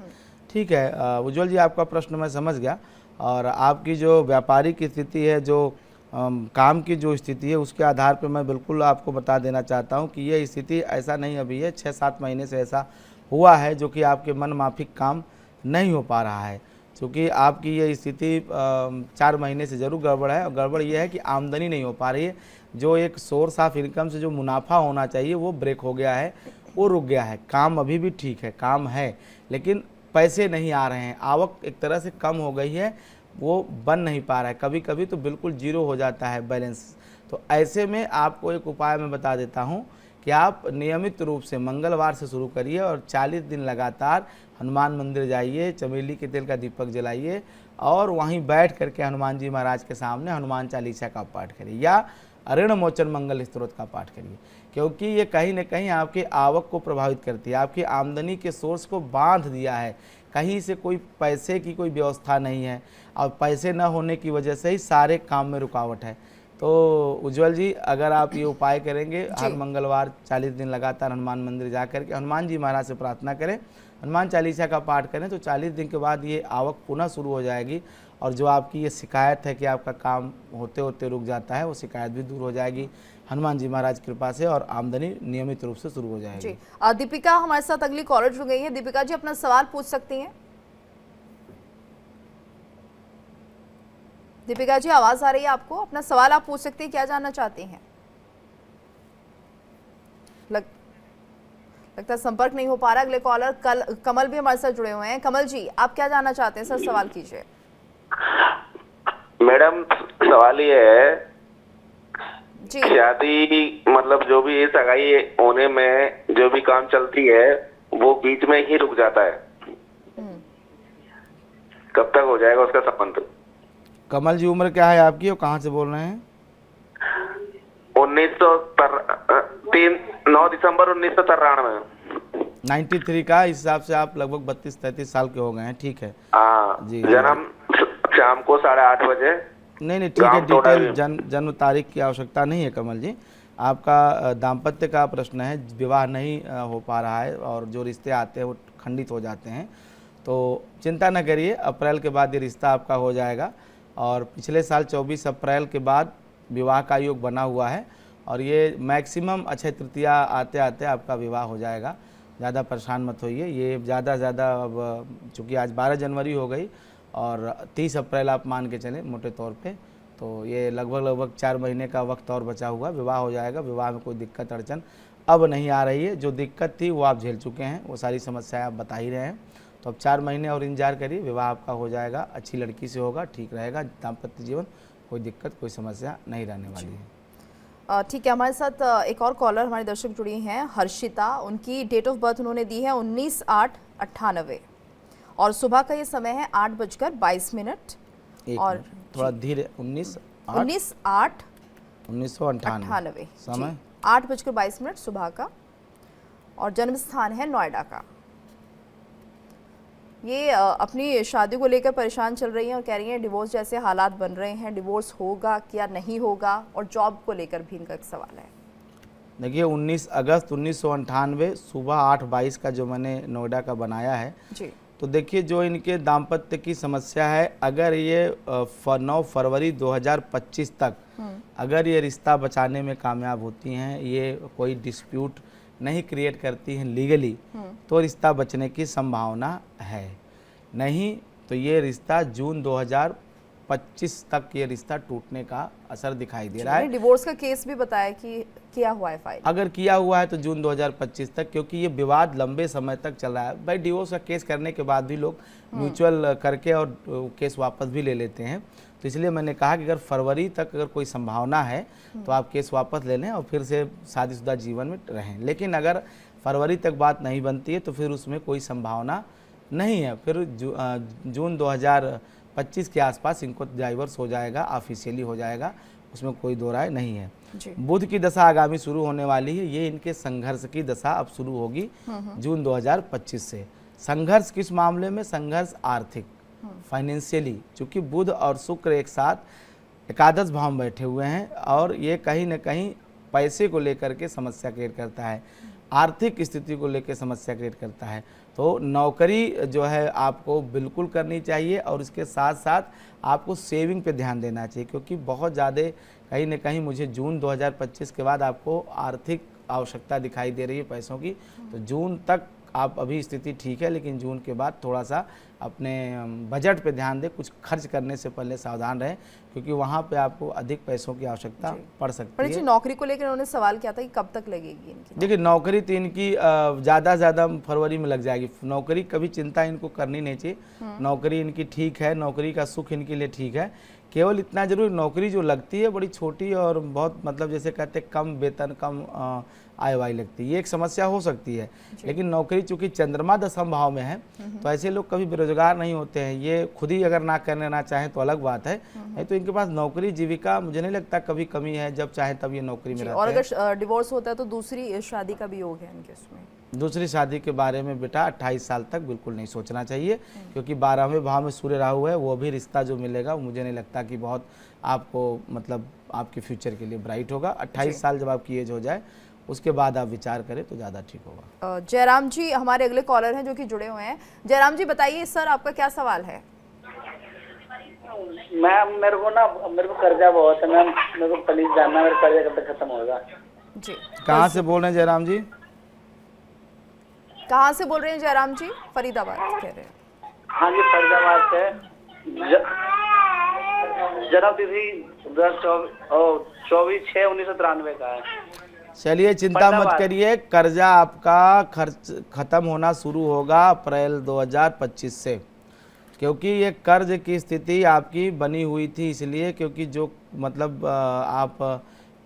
ठीक है उज्जवल जी, आपका प्रश्न मैं समझ गया। और आपकी जो व्यापारिक स्थिति है, जो काम की जो स्थिति है, उसके आधार पर मैं बिल्कुल आपको बता देना चाहता हूँ कि ये स्थिति ऐसा नहीं अभी है, 6-7 महीने से ऐसा हुआ है जो कि आपके मन माफिक काम नहीं हो पा रहा है। क्योंकि आपकी ये स्थिति 4 महीने से ज़रूर गड़बड़ है, और गड़बड़ ये है कि आमदनी नहीं हो पा रही है। जो एक सोर्स ऑफ इनकम से जो मुनाफा होना चाहिए वो ब्रेक हो गया है, वो रुक गया है। काम अभी भी ठीक है, काम है, लेकिन पैसे नहीं आ रहे हैं, आवक एक तरह से कम हो गई है, वो बन नहीं पा रहा है। कभी कभी तो बिल्कुल जीरो हो जाता है बैलेंस। तो ऐसे में आपको एक उपाय मैं बता देता हूँ कि आप नियमित रूप से मंगलवार से शुरू करिए और 40 दिन लगातार हनुमान मंदिर जाइए, चमेली के तेल का दीपक जलाइए और वहीं बैठ करके हनुमान जी महाराज के सामने हनुमान चालीसा का पाठ करिए या ऋण मोचन मंगल स्तोत्र का पाठ करिए। क्योंकि ये कहीं न कहीं आपकी आवक को प्रभावित करती है, आपकी आमदनी के सोर्स को बांध दिया है। कहीं से कोई पैसे की कोई व्यवस्था नहीं है, और पैसे न होने की वजह से ही सारे काम में रुकावट है। तो उज्जवल जी, अगर आप ये उपाय करेंगे, हर मंगलवार 40 दिन लगातार हनुमान मंदिर जा करके हनुमान जी महाराज से प्रार्थना करें, हनुमान चालीसा का पाठ करें, तो 40 दिन के बाद ये आवक पुनः शुरू हो जाएगी। और जो आपकी ये शिकायत है कि आपका काम होते होते रुक जाता है, वो शिकायत भी दूर हो जाएगी हनुमान जी महाराज कृपा से, और आमदनी नियमित रूप से शुरू हो जाएगी। जी दीपिका हमारे साथ अगली कॉलर जुड़ गई है। दीपिका जी अपना सवाल पूछ सकती हैं। दीपिका जी आवाज आ रही है आपको? अपना सवाल आप पूछ सकते हैं, क्या जानना चाहती हैं? लगता है संपर्क नहीं हो पा रहा। अगले कॉलर कमल भी हमारे साथ जुड़े हुए हैं। कमल जी आप क्या जानना चाहते हैं? सर सवाल कीजिए। मैडम सवाल ये है जी, शादी मतलब जो भी सगाई होने में जो भी काम चलती है वो बीच में ही रुक जाता है, कब तक हो जाएगा उसका संबंध? कमल जी उम्र क्या है आपकी और कहाँ से बोल रहे हैं? 9 दिसंबर 1993। 93 का, इस हिसाब से आप लगभग 32-33 साल के हो गए हैं। ठीक है जी। जन्म शाम को 8:30 बजे। नहीं ठीक है, डिटेल जन्म तारीख की आवश्यकता नहीं है कमल जी। आपका दाम्पत्य का प्रश्न है, विवाह नहीं हो पा रहा है और जो रिश्ते आते हैं वो खंडित हो जाते हैं। तो चिंता न करिए, अप्रैल के बाद ये रिश्ता आपका हो जाएगा। और पिछले साल 24 अप्रैल के बाद विवाह का योग बना हुआ है, और ये मैक्सिमम अक्षय तृतीया आते आते आपका विवाह हो जाएगा। ज़्यादा परेशान मत होइए। ये ज़्यादा अब चूँकि आज 12 जनवरी हो गई और 30 अप्रैल आप मान के चलें मोटे तौर पे, तो ये लगभग 4 महीने का वक्त और बचा हुआ, विवाह हो जाएगा। विवाह में कोई दिक्कत अड़चन अब नहीं आ रही है। जो दिक्कत थी वो आप झेल चुके हैं, वो सारी समस्याएं आप बता ही रहे हैं। तो अब 4 महीने और इंतजार करिए, विवाह आपका हो जाएगा, अच्छी लड़की से होगा, ठीक रहेगा दाम्पत्य जीवन, कोई दिक्कत कोई समस्या नहीं रहने वाली है। ठीक है, हमारे साथ एक और कॉलर हमारे दर्शक जुड़ी हैं, हर्षिता। उनकी डेट ऑफ बर्थ उन्होंने दी है 19/8/98 और सुबह का ये समय है 8:22। और थोड़ा धीरे, 19/8/1998 समय 8:22 सुबह का, और जन्म स्थान है नोएडा का। ये अपनी शादी को लेकर परेशान चल रही हैं और कह रही हैं डिवोर्स जैसे हालात बन रहे हैं, डिवोर्स होगा क्या नहीं होगा, और जॉब को लेकर भी इनका एक सवाल है। देखिए 19 अगस्त 1998 सुबह 8:22 का जो मैंने नोएडा का बनाया है जी। तो देखिए जो इनके दाम्पत्य की समस्या है, अगर ये 9 फरवरी 2025 तक अगर ये रिश्ता बचाने में कामयाब होती हैं, ये कोई डिस्प्यूट नहीं क्रिएट करती हैं लीगली, तो रिश्ता बचने की संभावना है। नहीं तो ये रिश्ता जून 2025 तक ये रिश्ता टूटने का असर दिखाई दे रहा है। डिवोर्स का केस भी बताया कि किया हुआ है फाइल, अगर किया हुआ है तो जून 2025 तक, क्योंकि ये विवाद लंबे समय तक चल रहा है। भाई डिवोर्स का केस करने के बाद भी लोग म्यूचुअल करके और केस वापस भी ले लेते हैं। तो इसलिए मैंने कहा कि अगर फरवरी तक अगर कोई संभावना है तो आप केस वापस ले लें और फिर से शादीशुदा जीवन में रहें। लेकिन अगर फरवरी तक बात नहीं बनती है तो फिर उसमें कोई संभावना नहीं है। फिर जून 25 के आसपास इनको डाइवर्स हो जाएगा, ऑफिशियली हो जाएगा, उसमें कोई दो राय नहीं है। जी। बुध की दशा आगामी शुरू होने वाली है, ये इनके संघर्ष की दशा अब शुरू होगी जून 2025 से। संघर्ष किस मामले में? संघर्ष आर्थिक, फाइनेंशियली, क्योंकि बुध और शुक्र एक साथ एकादश भाव में बैठे हुए हैं और ये कहीं ना कहीं पैसे को लेकर के समस्या क्रिएट करता है, आर्थिक स्थिति को लेकर समस्या क्रिएट करता है। तो नौकरी जो है आपको बिल्कुल करनी चाहिए और इसके साथ साथ आपको सेविंग पे ध्यान देना चाहिए, क्योंकि बहुत ज़्यादा कहीं ना कहीं मुझे जून 2025 के बाद आपको आर्थिक आवश्यकता दिखाई दे रही है पैसों की। तो जून तक आप अभी स्थिति ठीक है, लेकिन जून के बाद थोड़ा सा अपने बजट पे ध्यान दें, कुछ खर्च करने से पहले सावधान रहें, क्योंकि वहाँ पे आपको अधिक पैसों की आवश्यकता पड़ सकती है। जी, नौकरी को लेकर उन्होंने सवाल किया था कि कब तक लगेगी इनकी? देखिए, नौकरी तो इनकी ज़्यादा से ज़्यादा फरवरी में लग जाएगी। नौकरी कभी चिंता इनको करनी नहीं चाहिए, नौकरी इनकी ठीक है, नौकरी का सुख इनके लिए ठीक है। केवल इतना जरूर, नौकरी जो लगती है बड़ी छोटी और बहुत मतलब जैसे कहते हैं कम वेतन, कम आय वाई लगती है, ये एक समस्या हो सकती है। लेकिन नौकरी चूंकि चंद्रमा दशम भाव में है तो ऐसे लोग कभी बेरोजगार नहीं होते हैं। ये खुद ही अगर ना करने ना चाहें तो अलग बात है, नहीं तो इनके पास नौकरी जीविका मुझे नहीं लगता कभी कमी है, जब चाहे तब ये नौकरी में रहते हैं। और अगर डिवोर्स होता है तो दूसरी शादी का भी योग है इनके उसमें? दूसरी शादी के बारे में बेटा 28 साल तक बिल्कुल नहीं सोचना चाहिए, क्योंकि 12वें भाव में सूर्य राहु है, वो भी रिश्ता जो मिलेगा वो मुझे नहीं लगता कि बहुत आपको मतलब आपके फ्यूचर के लिए ब्राइट होगा। 28 साल जब आपकी एज हो जाए उसके बाद आप विचार करें तो ज़्यादा ठीक होगा। जयराम जी हमारे अगले कॉलर हैं जो कि जुड़े हुए हैं। जयराम जी बताइए सर, आपका क्या सवाल है? मैम मेरे को कर्जा बहुत है मैम, मेरे को प्लीज जानना मेरा कर्जा कब तक खत्म होगा? जी। कहाँ से बोल रहे हैं जयराम जी? कहाँ से बोल रहे हैं जयराम जी? फरीदाबाद कह रहे हैं। हाँ जी, फरीदाबाद से। जन्म तिथि 24/6/1993 का है। चलिए चिंता मत करिए, कर्जा आपका खर्च खत्म होना शुरू होगा अप्रैल 2025 से, क्योंकि ये कर्ज की स्थिति आपकी बनी हुई थी इसलिए क्योंकि जो मतलब आप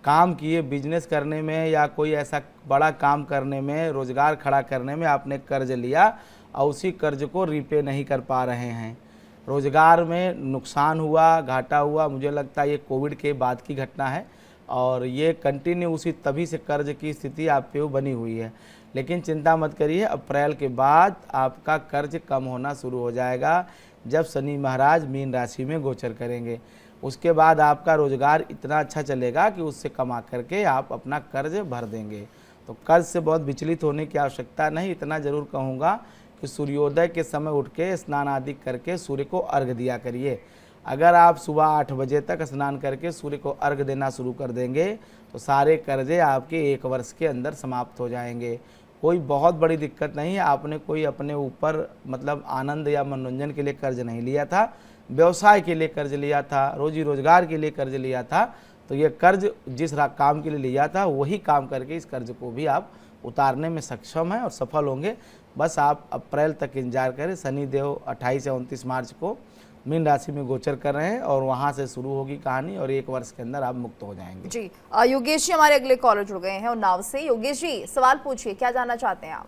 काम किए बिजनेस करने में या कोई ऐसा बड़ा काम करने में, रोज़गार खड़ा करने में आपने कर्ज लिया और उसी कर्ज को रीपे नहीं कर पा रहे हैं। रोज़गार में नुकसान हुआ, घाटा हुआ, मुझे लगता है ये कोविड के बाद की घटना है और ये कंटिन्यू उसी तभी से कर्ज की स्थिति आप पे बनी हुई है। लेकिन चिंता मत करिए, अप्रैल के बाद आपका कर्ज कम होना शुरू हो जाएगा जब शनि महाराज मीन राशि में गोचर करेंगे। उसके बाद आपका रोज़गार इतना अच्छा चलेगा कि उससे कमा करके आप अपना कर्ज भर देंगे। तो कर्ज से बहुत विचलित होने की आवश्यकता नहीं। इतना ज़रूर कहूँगा कि सूर्योदय के समय उठ के स्नान आदि करके सूर्य को अर्घ्य दिया करिए। अगर आप सुबह 8 बजे तक स्नान करके सूर्य को अर्घ्य देना शुरू कर देंगे तो सारे कर्जे आपके 1 वर्ष के अंदर समाप्त हो जाएंगे। कोई बहुत बड़ी दिक्कत नहीं है। आपने कोई अपने ऊपर मतलब आनंद या मनोरंजन के लिए कर्ज नहीं लिया था, व्यवसाय के लिए कर्ज लिया था, रोजी रोजगार के लिए कर्ज लिया था। तो ये कर्ज जिस काम के लिए लिया था वही काम करके इस कर्ज को भी आप उतारने में सक्षम हैं और सफल होंगे। बस आप अप्रैल तक इंतजार करें। शनि देव 28 या 29 मार्च को मीन राशि में गोचर कर रहे हैं और वहां से शुरू होगी कहानी और 1 वर्ष के अंदर आप मुक्त हो जाएंगे। जी। योगेश जी हमारे अगले कॉलर जुड़ गए हैं उन्नाव से। योगेश जी सवाल पूछिए, क्या जानना चाहते हैं आप?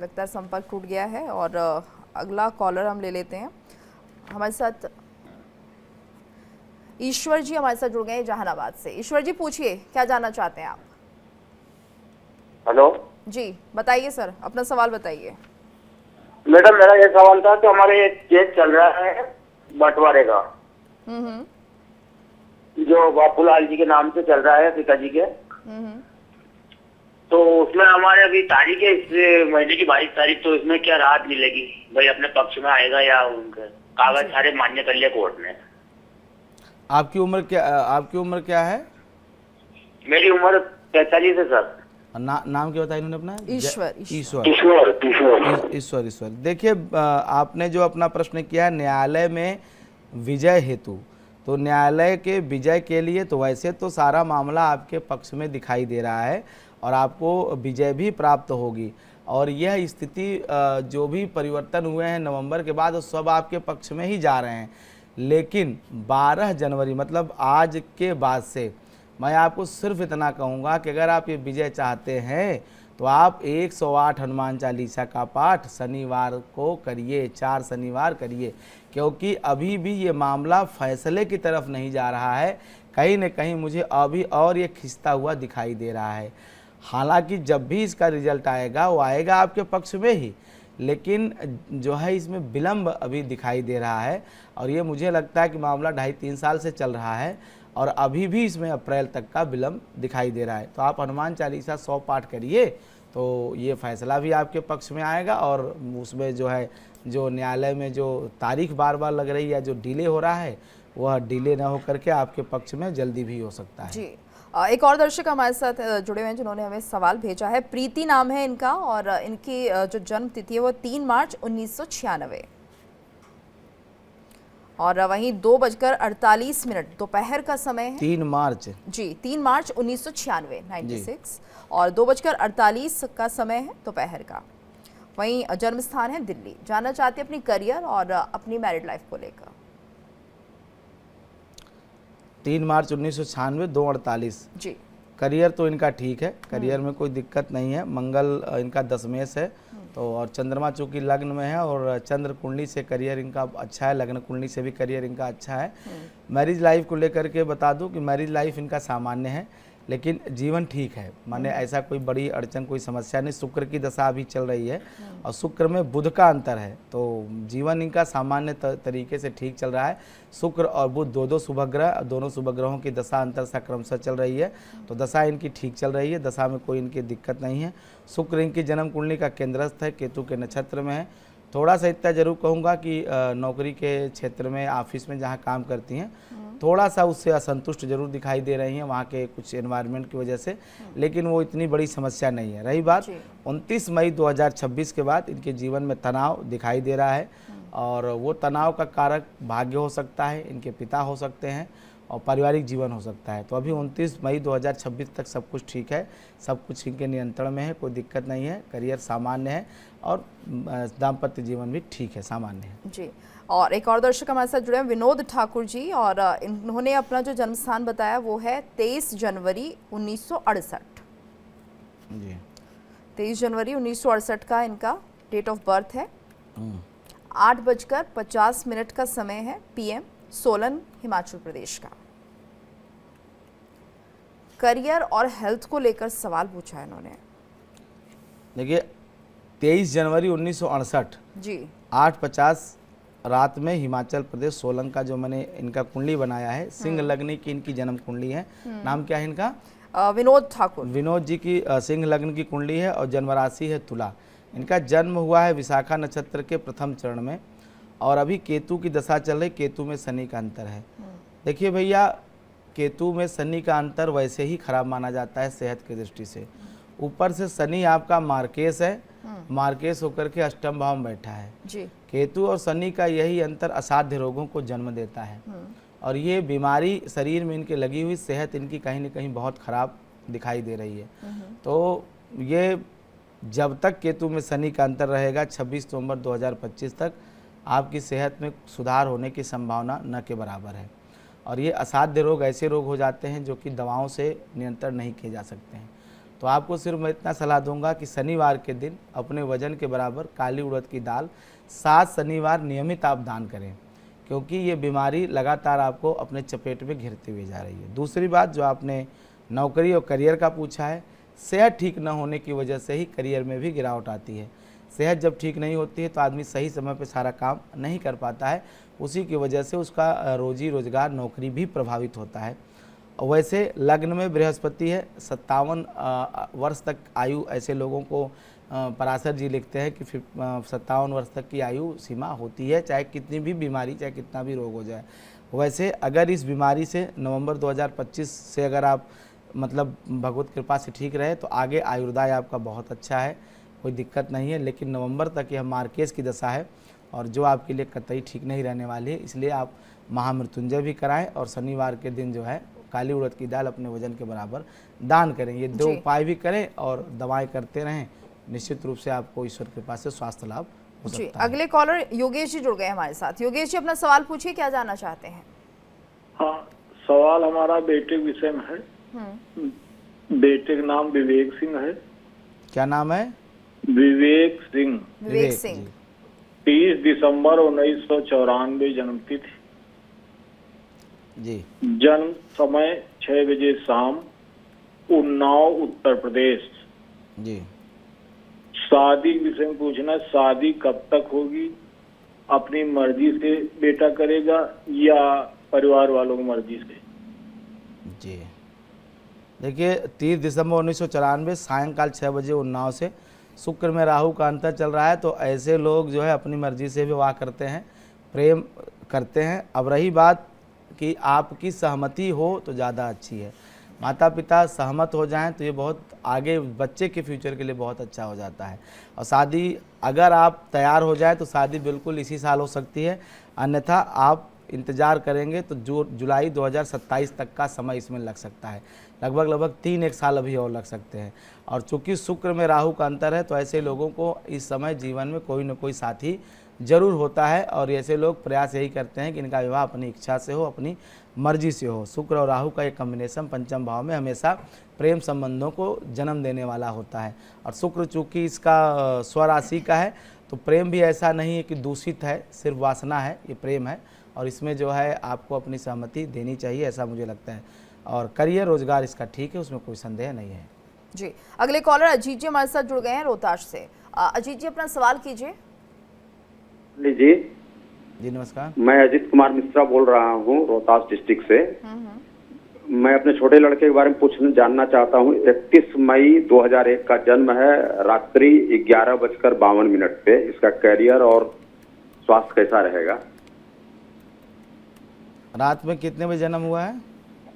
लगता है संपर्क टूट गया है और अगला कॉलर हम ले लेते हैं। हमारे साथ ईश्वर जी हमारे साथ जुड़ गए हैं जहानाबाद से। ईश्वर जी पूछिए, क्या जानना चाहते हैं आप? हेलो जी बताइए सर, अपना सवाल बताइए। मैडम मेरा ये सवाल था कि हमारे एक केस चल रहा है बंटवारे का, जो बापूलाल जी के नाम से चल रहा है, पिताजी के। तो उसमें हमारे अभी तारीख है इस महीने की 22 तारीख, तो इसमें क्या राहत मिलेगी भाई? अपने पक्ष में आएगा या उनके कागज सारे मान्य कर लिया कोर्ट ने? आपकी उम्र क्या है? मेरी उम्र 43 है सर। नाम क्या बताया इन्होंने अपना? ईश्वर। देखिए आपने जो अपना प्रश्न किया है न्यायालय में विजय हेतु, तो न्यायालय के विजय के लिए तो वैसे तो सारा मामला आपके पक्ष में दिखाई दे रहा है और आपको विजय भी प्राप्त होगी और यह स्थिति जो भी परिवर्तन हुए हैं नवंबर के बाद वो सब आपके पक्ष में ही जा रहे हैं। लेकिन 12 जनवरी मतलब आज के बाद से मैं आपको सिर्फ इतना कहूँगा कि अगर आप ये विजय चाहते हैं तो आप 108 हनुमान चालीसा का पाठ शनिवार को करिए, 4 शनिवार करिए, क्योंकि अभी भी ये मामला फैसले की तरफ नहीं जा रहा है। कहीं न कहीं मुझे अभी और ये खिंचता हुआ दिखाई दे रहा है। हालांकि जब भी इसका रिजल्ट आएगा वो आएगा आपके पक्ष में ही, लेकिन जो है इसमें विलंब अभी दिखाई दे रहा है। और ये मुझे लगता है कि मामला 2.5-3 साल से चल रहा है और अभी भी इसमें अप्रैल तक का विलंब दिखाई दे रहा है। तो आप हनुमान चालीसा 100 पाठ करिए तो ये फैसला भी आपके पक्ष में आएगा। और उसमें जो है जो न्यायालय में जो तारीख बार बार लग रही है, जो डिले हो रहा है, वह डिले ना हो करके आपके पक्ष में जल्दी भी हो सकता है। जी, एक और दर्शक हमारे साथ जुड़े हुए हैं जिन्होंने हमें सवाल भेजा है। प्रीति नाम है इनका और इनकी जो जन्म तिथि है वो 3 मार्च 1996 और वहीं 2:48 दोपहर का समय है। 3 मार्च जी, 3 मार्च 1996 96 और 2:48 का समय है दोपहर का। वहीं जन्म स्थान है दिल्ली। जानना चाहते हैं अपनी करियर और अपनी मैरिड लाइफ को लेकर। 3 मार्च 1996 2:48। जी, करियर तो इनका ठीक है, करियर में कोई दिक्कत नहीं है। मंगल इनका दशमेश है तो और चंद्रमा चूँकि लग्न में है और चंद्र कुंडली से करियर इनका अच्छा है, लग्न कुंडली से भी करियर इनका अच्छा है। मैरिज लाइफ को लेकर के बता दूं कि मैरिज लाइफ इनका सामान्य है, लेकिन जीवन ठीक है, माने ऐसा कोई बड़ी अड़चन कोई समस्या नहीं। शुक्र की दशा अभी चल रही है और शुक्र में बुध का अंतर है, तो जीवन इनका सामान्य तरीके से ठीक चल रहा है। शुक्र और बुध दो शुभ ग्रह, दोनों शुभ ग्रहों की दशा अंतर सा क्रमशः चल रही है, तो दशा इनकी ठीक चल रही है, दशा में कोई इनकी दिक्कत नहीं है। शुक्र इनकी जन्म कुंडली का केंद्रस्थ है, केतु के नक्षत्र में है। थोड़ा सा इतना जरूर कहूँगा कि नौकरी के क्षेत्र में, ऑफिस में जहाँ काम करती हैं, थोड़ा सा उससे असंतुष्ट जरूर दिखाई दे रही हैं वहाँ के कुछ एनवायरनमेंट की वजह से, लेकिन वो इतनी बड़ी समस्या नहीं है। रही बात 29 मई 2026 के बाद इनके जीवन में तनाव दिखाई दे रहा है और वो तनाव का कारक भाग्य हो सकता है, इनके पिता हो सकते हैं और पारिवारिक जीवन हो सकता है। तो अभी 29 मई 2026 तक सब कुछ ठीक है, सब कुछ इनके नियंत्रण में है, कोई दिक्कत नहीं है, करियर सामान्य है और दाम्पत्य जीवन भी ठीक है, सामान्य है। जी, और एक और दर्शक हमारे साथ जुड़े हैं विनोद ठाकुर जी और इन्होंने अपना जो जन्म स्थान बताया वो है 23 जनवरी 1968। जी, 23 जनवरी 1968 का इनका डेट ऑफ बर्थ है। 8:50 का समय है PM, सोलन, हिमाचल प्रदेश का। करियर और हेल्थ को लेकर सवाल पूछा है इन्होंने। देखिए 23 जनवरी 1968 जी, 8:50 रात में हिमाचल प्रदेश सोलन का जो मैंने इनका कुंडली बनाया है, सिंह लग्न की इनकी जन्म कुंडली है। नाम क्या है इनका? विनोद ठाकुर। विनोद जी की सिंह लग्न की कुंडली है और जन्म राशि है तुला। इनका जन्म हुआ है विशाखा नक्षत्र के प्रथम चरण में और अभी केतु की दशा चल रही, केतु में शनि का अंतर है। देखिए भैया, केतु में शनि का अंतर वैसे ही खराब माना जाता है सेहत की दृष्टि से। ऊपर से शनि आपका मार्केश है, मार्केश होकर के अष्टम भाव में बैठा है। जी, केतु और शनि का यही अंतर असाध्य रोगों को जन्म देता है और ये बीमारी शरीर में इनके लगी हुई, सेहत इनकी कहीं न कहीं बहुत खराब दिखाई दे रही है। तो ये जब तक केतु में शनि का अंतर रहेगा 26 नवंबर 2025 तक आपकी सेहत में सुधार होने की संभावना न के बराबर है। और ये असाध्य रोग ऐसे रोग हो जाते हैं जो कि दवाओं से नियंत्रण नहीं किए जा सकते हैं। तो आपको सिर्फ मैं इतना सलाह दूंगा कि शनिवार के दिन अपने वजन के बराबर काली उड़द की दाल 7 शनिवार नियमित आप दान करें, क्योंकि ये बीमारी लगातार आपको अपने चपेट में घिरती हुई जा रही है। दूसरी बात जो आपने नौकरी और करियर का पूछा है, सेहत ठीक न होने की वजह से ही करियर में भी गिरावट आती है। सेहत जब ठीक नहीं होती है तो आदमी सही समय पर सारा काम नहीं कर पाता है, उसी की वजह से उसका रोजी रोजगार, नौकरी भी प्रभावित होता है। वैसे लग्न में बृहस्पति है, 57 वर्ष तक आयु ऐसे लोगों को पराशर जी लिखते हैं कि 57 वर्ष तक की आयु सीमा होती है, चाहे कितनी भी बीमारी, चाहे कितना भी रोग हो जाए। वैसे अगर इस बीमारी से नवंबर 2025 से अगर आप मतलब भगवत कृपा से ठीक रहे तो आगे आयुर्दाय आपका बहुत अच्छा है, कोई दिक्कत नहीं है। लेकिन नवंबर तक यह मार्केश की दशा है और जो आपके लिए कतई ठीक नहीं रहने वाली है, इसलिए आप महामृत्युंजय भी कराएं और शनिवार के दिन जो है काली उड़द की दाल अपने वजन के बराबर दान करें। ये 2 उपाय भी करें और दवाएं करते रहें, निश्चित रूप से आपको ईश्वर के पास से स्वास्थ्य लाभ हो सकता है। अगले कॉलर योगेश जी जुड़ गए हमारे साथ। योगेश जी अपना सवाल पूछिए, क्या जानना चाहते हैं? हाँ, सवाल हमारा बेटे के विषय में है। बेटे का नाम विवेक सिंह है। क्या नाम है? विवेक सिंह। विवेक सिंह। 30 दिसंबर 1994 जन्म तिथि। जी। जन्म समय 6 बजे शाम, उन्नाव उत्तर प्रदेश। जी। शादी के विषय में पूछना है, शादी कब तक होगी? अपनी मर्जी से बेटा करेगा या परिवार वालों की मर्जी से? जी देखिए 30 दिसंबर 1994 सायंकाल 6 बजे उन्नाव से शुक्र में राहु का अंतर चल रहा है, तो ऐसे लोग जो है अपनी मर्जी से विवाह करते हैं, प्रेम करते हैं। अब रही बात कि आपकी सहमति हो तो ज़्यादा अच्छी है, माता पिता सहमत हो जाएं तो ये बहुत आगे बच्चे के फ्यूचर के लिए बहुत अच्छा हो जाता है। और शादी अगर आप तैयार हो जाए तो शादी बिल्कुल इसी साल हो सकती है, अन्यथा आप इंतज़ार करेंगे तो जुलाई 2027 तक का समय इसमें लग सकता है। लगभग 3-1 साल अभी और लग सकते हैं। और चूंकि शुक्र में राहु का अंतर है तो ऐसे लोगों को इस समय जीवन में कोई न कोई साथी जरूर होता है, और ऐसे लोग प्रयास यही करते हैं कि इनका विवाह अपनी इच्छा से हो, अपनी मर्जी से हो। शुक्र और राहु का एक कॉम्बिनेशन पंचम भाव में हमेशा प्रेम संबंधों को जन्म देने वाला होता है। और शुक्र चूँकि इसका स्वराशि का है तो प्रेम भी ऐसा नहीं है कि दूषित है, सिर्फ वासना है, ये प्रेम है, और इसमें जो है आपको अपनी सहमति देनी चाहिए, ऐसा मुझे लगता है। और करियर रोजगार इसका ठीक है, उसमें कोई संदेह नहीं है। जी अगले कॉलर अजीत जी हमारे साथ जुड़ गए हैं रोहतास से। अजीत जी अपना सवाल कीजिए। जी जी नमस्कार। मैं अजीत कुमार मिश्रा बोल रहा हूँ रोहतास डिस्ट्रिक्ट से। मैं अपने छोटे लड़के के बारे में जानना चाहता हूँ। 31 मई 2001 का जन्म है, रात्रि 11:52 पे। इसका करियर और स्वास्थ्य कैसा रहेगा? रात में कितने बजे जन्म हुआ है?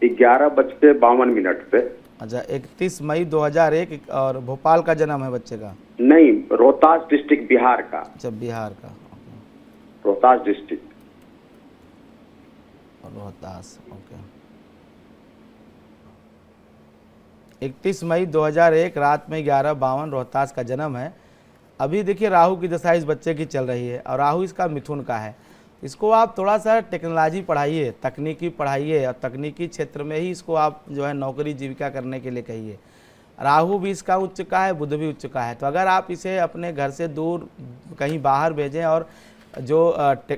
11:52 पे। अच्छा 31 मई 2001। और भोपाल का जन्म है बच्चे का? नहीं, रोहतास डिस्ट्रिक्ट बिहार का। अच्छा बिहार का, रोहतास डिस्ट्रिक्ट। रोहतास, ओके। 31 मई 2001 रात में 11:52 रोहतास का जन्म है। अभी देखिए राहु की दशा इस बच्चे की चल रही है, और राहु इसका मिथुन का है। इसको आप थोड़ा सा टेक्नोलॉजी पढ़ाइए, तकनीकी पढ़ाइए, और तकनीकी क्षेत्र में ही इसको आप जो है नौकरी जीविका करने के लिए कहिए। राहु भी इसका उच्च का है, बुध भी उच्च का है, तो अगर आप इसे अपने घर से दूर कहीं बाहर भेजें और जो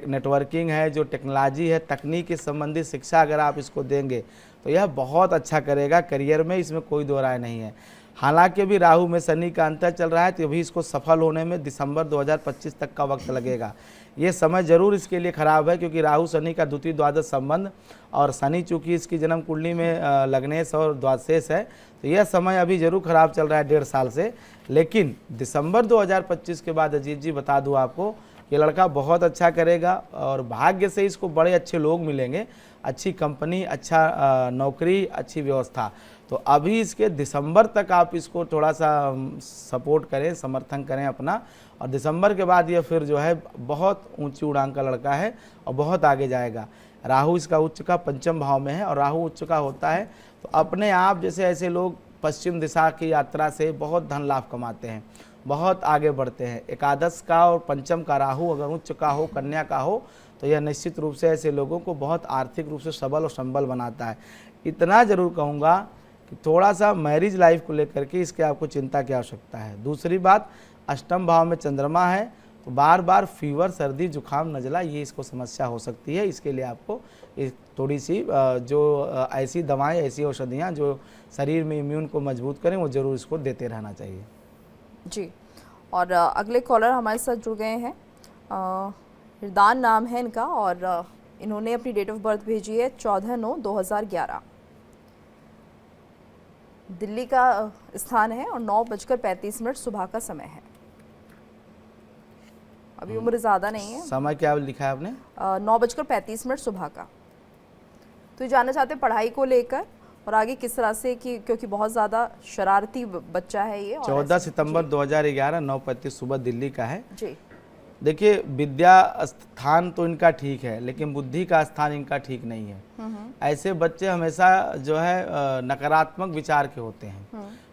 नेटवर्किंग है, जो टेक्नोलॉजी है, तकनीक के संबंधित शिक्षा अगर आप इसको देंगे तो यह बहुत अच्छा करेगा करियर में, इसमें कोई दो राय नहीं है। हालांकि अभी राहु में शनि का अंतर चल रहा है, तो अभी इसको सफल होने में दिसंबर 2025 तक का वक्त लगेगा। ये समय जरूर इसके लिए खराब है, क्योंकि राहु शनि का द्वितीय द्वादश संबंध, और शनि चूंकि इसकी जन्म कुंडली में लग्नेश और द्वादशेष है, तो यह समय अभी जरूर खराब चल रहा है 1.5 साल से। लेकिन दिसंबर 2025 के बाद अजीत जी बता दूं आपको, ये लड़का बहुत अच्छा करेगा, और भाग्य से इसको बड़े अच्छे लोग मिलेंगे, अच्छी कंपनी, अच्छा नौकरी, अच्छी व्यवस्था। तो अभी इसके दिसंबर तक आप इसको थोड़ा सा सपोर्ट करें, समर्थन करें अपना, और दिसंबर के बाद ये फिर जो है बहुत ऊंची उड़ान का लड़का है और बहुत आगे जाएगा। राहु इसका उच्च का पंचम भाव में है, और राहु उच्च का होता है तो अपने आप जैसे ऐसे लोग पश्चिम दिशा की यात्रा से बहुत धन लाभ कमाते हैं, बहुत आगे बढ़ते हैं। एकादश का और पंचम का राहु अगर उच्च का हो, कन्या का हो, तो यह निश्चित रूप से ऐसे लोगों को बहुत आर्थिक रूप से सबल और संबल बनाता है। इतना जरूर कहूँगा कि थोड़ा सा मैरिज लाइफ को लेकर के इसके आपको चिंता की आवश्यकता है। दूसरी बात, अष्टम भाव में चंद्रमा है, तो बार बार फीवर, सर्दी, जुकाम, नज़ला, ये इसको समस्या हो सकती है। इसके लिए आपको थोड़ी सी जो ऐसी दवाएं, ऐसी औषधियाँ जो शरीर में इम्यून को मजबूत करें, वो ज़रूर इसको देते रहना चाहिए। जी और अगले कॉलर हमारे साथ जुड़ गए हैं। हिरदान नाम है इनका, और इन्होंने अपनी डेट ऑफ बर्थ भेजी है 14/9/2011। दिल्ली का स्थान है और 9:35 सुबह का समय है। अभी उम्र ज़्यादा नहीं है। समय क्या लिखा है आपने? 9:35 सुबह का। तो ये जानना चाहते हैं पढ़ाई को लेकर और आगे किस तरह से, कि क्योंकि बहुत ज़्यादा शरारती बच्चा है ये। 14 सितंबर 2011 9:35 सुबह दिल्ली का है जी। देखिए विद्या स्थान तो इनका ठीक है, लेकिन बुद्धि का स्थान इनका ठीक नहीं है। ऐसे बच्चे हमेशा जो है नकारात्मक विचार के होते हैं,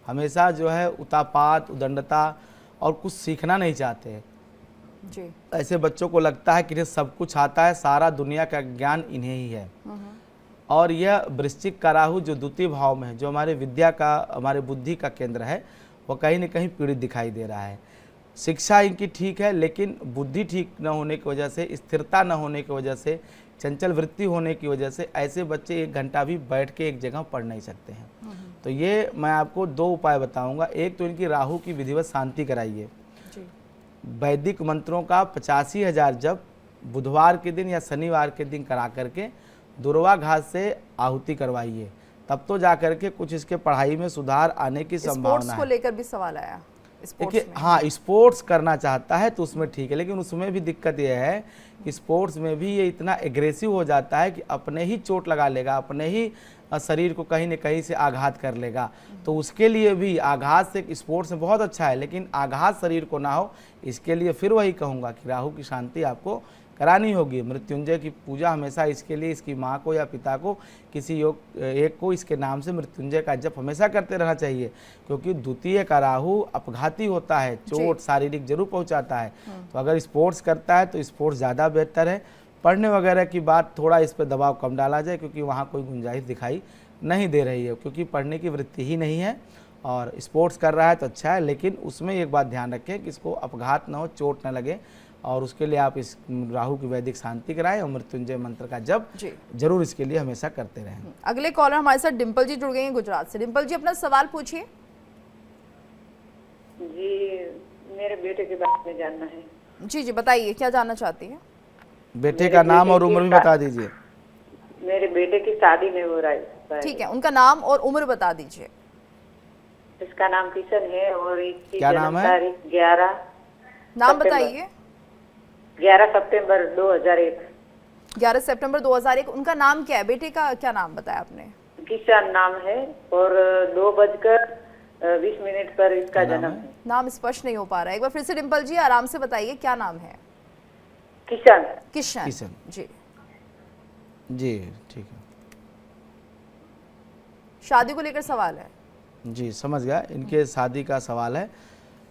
हमेशा जो है उतापात, उदंडता और कुछ सीखना नहीं चाहते जी। ऐसे बच्चों को लगता है कि इन्हें सब कुछ आता है, सारा दुनिया का ज्ञान इन्हें ही है। और यह वृश्चिक का राहु जो द्वितीय भाव में है, जो हमारे विद्या का, हमारे बुद्धि का केंद्र है, वो कहीं ना कहीं पीड़ित दिखाई दे रहा है। शिक्षा इनकी ठीक है, लेकिन बुद्धि ठीक न होने की वजह से, स्थिरता न होने की वजह से, चंचल वृत्ति होने की वजह से ऐसे बच्चे 1 घंटा भी बैठ के एक जगह पढ़ नहीं सकते हैं। तो ये मैं आपको 2 उपाय बताऊंगा। एक तो इनकी राहु की विधिवत शांति कराइए। वैदिक मंत्रों का 85,000 जप बुधवार के दिन या शनिवार के दिन करा करके दुर्वा घास से आहुति करवाइए, तब तो जा करके कुछ इसके पढ़ाई में सुधार आने की संभावना स्पोर्ट्स को है। लेकर भी सवाल आया। देखिए, हाँ, स्पोर्ट्स करना चाहता है तो उसमें ठीक है, लेकिन उसमें भी दिक्कत यह है कि स्पोर्ट्स में भी ये इतना एग्रेसिव हो जाता है कि अपने ही चोट लगा लेगा, अपने ही शरीर को कहीं न कहीं से आघात कर लेगा। तो उसके लिए भी आघात से स्पोर्ट्स में बहुत अच्छा है, लेकिन आघात शरीर को ना हो, इसके लिए फिर वही कहूँगा कि राहु की शांति आपको करानी होगी। मृत्युंजय की पूजा हमेशा इसके लिए इसकी माँ को या पिता को, किसी योग एक को इसके नाम से मृत्युंजय का जप हमेशा करते रहना चाहिए, क्योंकि द्वितीय का राहु अपघाती होता है, चोट शारीरिक जरूर पहुंचाता है। तो अगर स्पोर्ट्स करता है तो स्पोर्ट्स ज़्यादा बेहतर है। पढ़ने वगैरह की बात थोड़ा इस पर दबाव कम डाला जाए, क्योंकि वहाँ कोई गुंजाइश दिखाई नहीं दे रही है, क्योंकि पढ़ने की वृत्ति ही नहीं है। और स्पोर्ट्स कर रहा है तो अच्छा है, लेकिन उसमें एक बात ध्यान रखें कि इसको अपघात न हो, चोट न लगे, और उसके लिए आप इस राहु की वैदिक शांति कराएं और मृत्युंजय मंत्र का जप जरूर इसके लिए हमेशा करते रहें। अगले कॉलर हमारे साथ डिम्पल जी जुड़ गए हैं गुजरात से। डिम्पल जी, अपना सवाल पूछिए। जी, मेरे बेटे के बारे में जानना है। जी जी, बताइए क्या जानना चाहती हैं? बेटे का नाम और उम्र भी बता दीजिए। मेरे बेटे की शादी में हो रहा है। ठीक है, उनका नाम और उम्र बता दीजिए। इसका नाम किशन है और इसकी क्या नाम है? तारीख 11 नाम बताइए। 11 सितंबर 2001। 11 सितंबर 2001। उनका नाम क्या है? बेटे का क्या नाम बताया आपने? किशन नाम है और 2:20 पर इसका जन्म है। नाम स्पष्ट नहीं हो पा रहा है, एक बार फिर से डिम्पल जी आराम से बताइए क्या नाम है? किशन। किशन। किशन जी जी, ठीक है। शादी को लेकर सवाल है। जी, समझ गया। इनके शादी का सवाल है।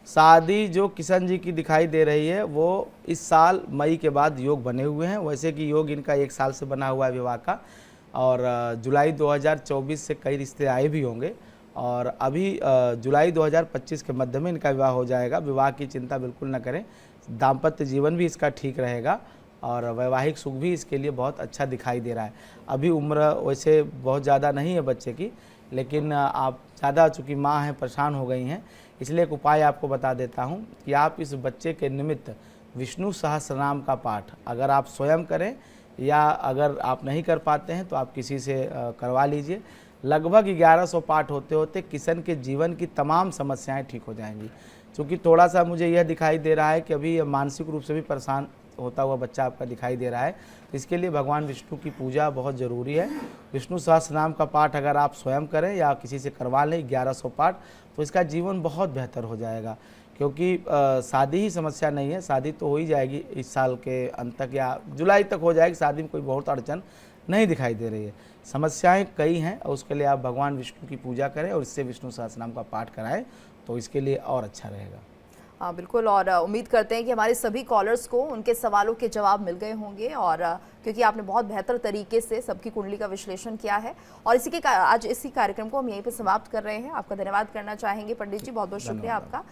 शादी जो किशन जी की दिखाई दे रही है वो इस साल मई के बाद योग बने हुए हैं। वैसे कि योग इनका 1 साल से बना हुआ है विवाह का, और जुलाई 2024 से कई रिश्ते आए भी होंगे, और अभी जुलाई 2025 के मध्य में इनका विवाह हो जाएगा। विवाह की चिंता बिल्कुल न करें। दाम्पत्य जीवन भी इसका ठीक रहेगा और वैवाहिक सुख भी इसके लिए बहुत अच्छा दिखाई दे रहा है। अभी उम्र वैसे बहुत ज़्यादा नहीं है बच्चे की, लेकिन आप ज़्यादा चूँकि माँ हैं परेशान हो गई हैं, इसलिए एक उपाय आपको बता देता हूँ कि आप इस बच्चे के निमित्त विष्णु सहस्रनाम का पाठ अगर आप स्वयं करें या अगर आप नहीं कर पाते हैं तो आप किसी से करवा लीजिए। लगभग 1100 पाठ होते होते किशन के जीवन की तमाम समस्याएं ठीक हो जाएंगी। क्योंकि थोड़ा सा मुझे यह दिखाई दे रहा है कि अभी ये मानसिक रूप से भी परेशान होता हुआ बच्चा आपका दिखाई दे रहा है। इसके लिए भगवान विष्णु की पूजा बहुत ज़रूरी है। विष्णु सहस्रनाम का पाठ अगर आप स्वयं करें या किसी से करवा लें 1100 पाठ, तो इसका जीवन बहुत बेहतर हो जाएगा। क्योंकि शादी ही समस्या नहीं है, शादी तो हो ही जाएगी इस साल के अंत तक या जुलाई तक हो जाएगी। शादी में कोई बहुत अड़चन नहीं दिखाई दे रही है। समस्याएं कई हैं और उसके लिए आप भगवान विष्णु की पूजा करें और इससे विष्णु सहस्रनाम का पाठ कराएं तो इसके लिए और अच्छा रहेगा। हाँ बिल्कुल, और उम्मीद करते हैं कि हमारे सभी कॉलर्स को उनके सवालों के जवाब मिल गए होंगे, और क्योंकि आपने बहुत बेहतर तरीके से सबकी कुंडली का विश्लेषण किया है। और आज इसी कार्यक्रम को हम यहीं पे समाप्त कर रहे हैं। आपका धन्यवाद करना चाहेंगे पंडित जी, बहुत बहुत शुक्रिया आपका।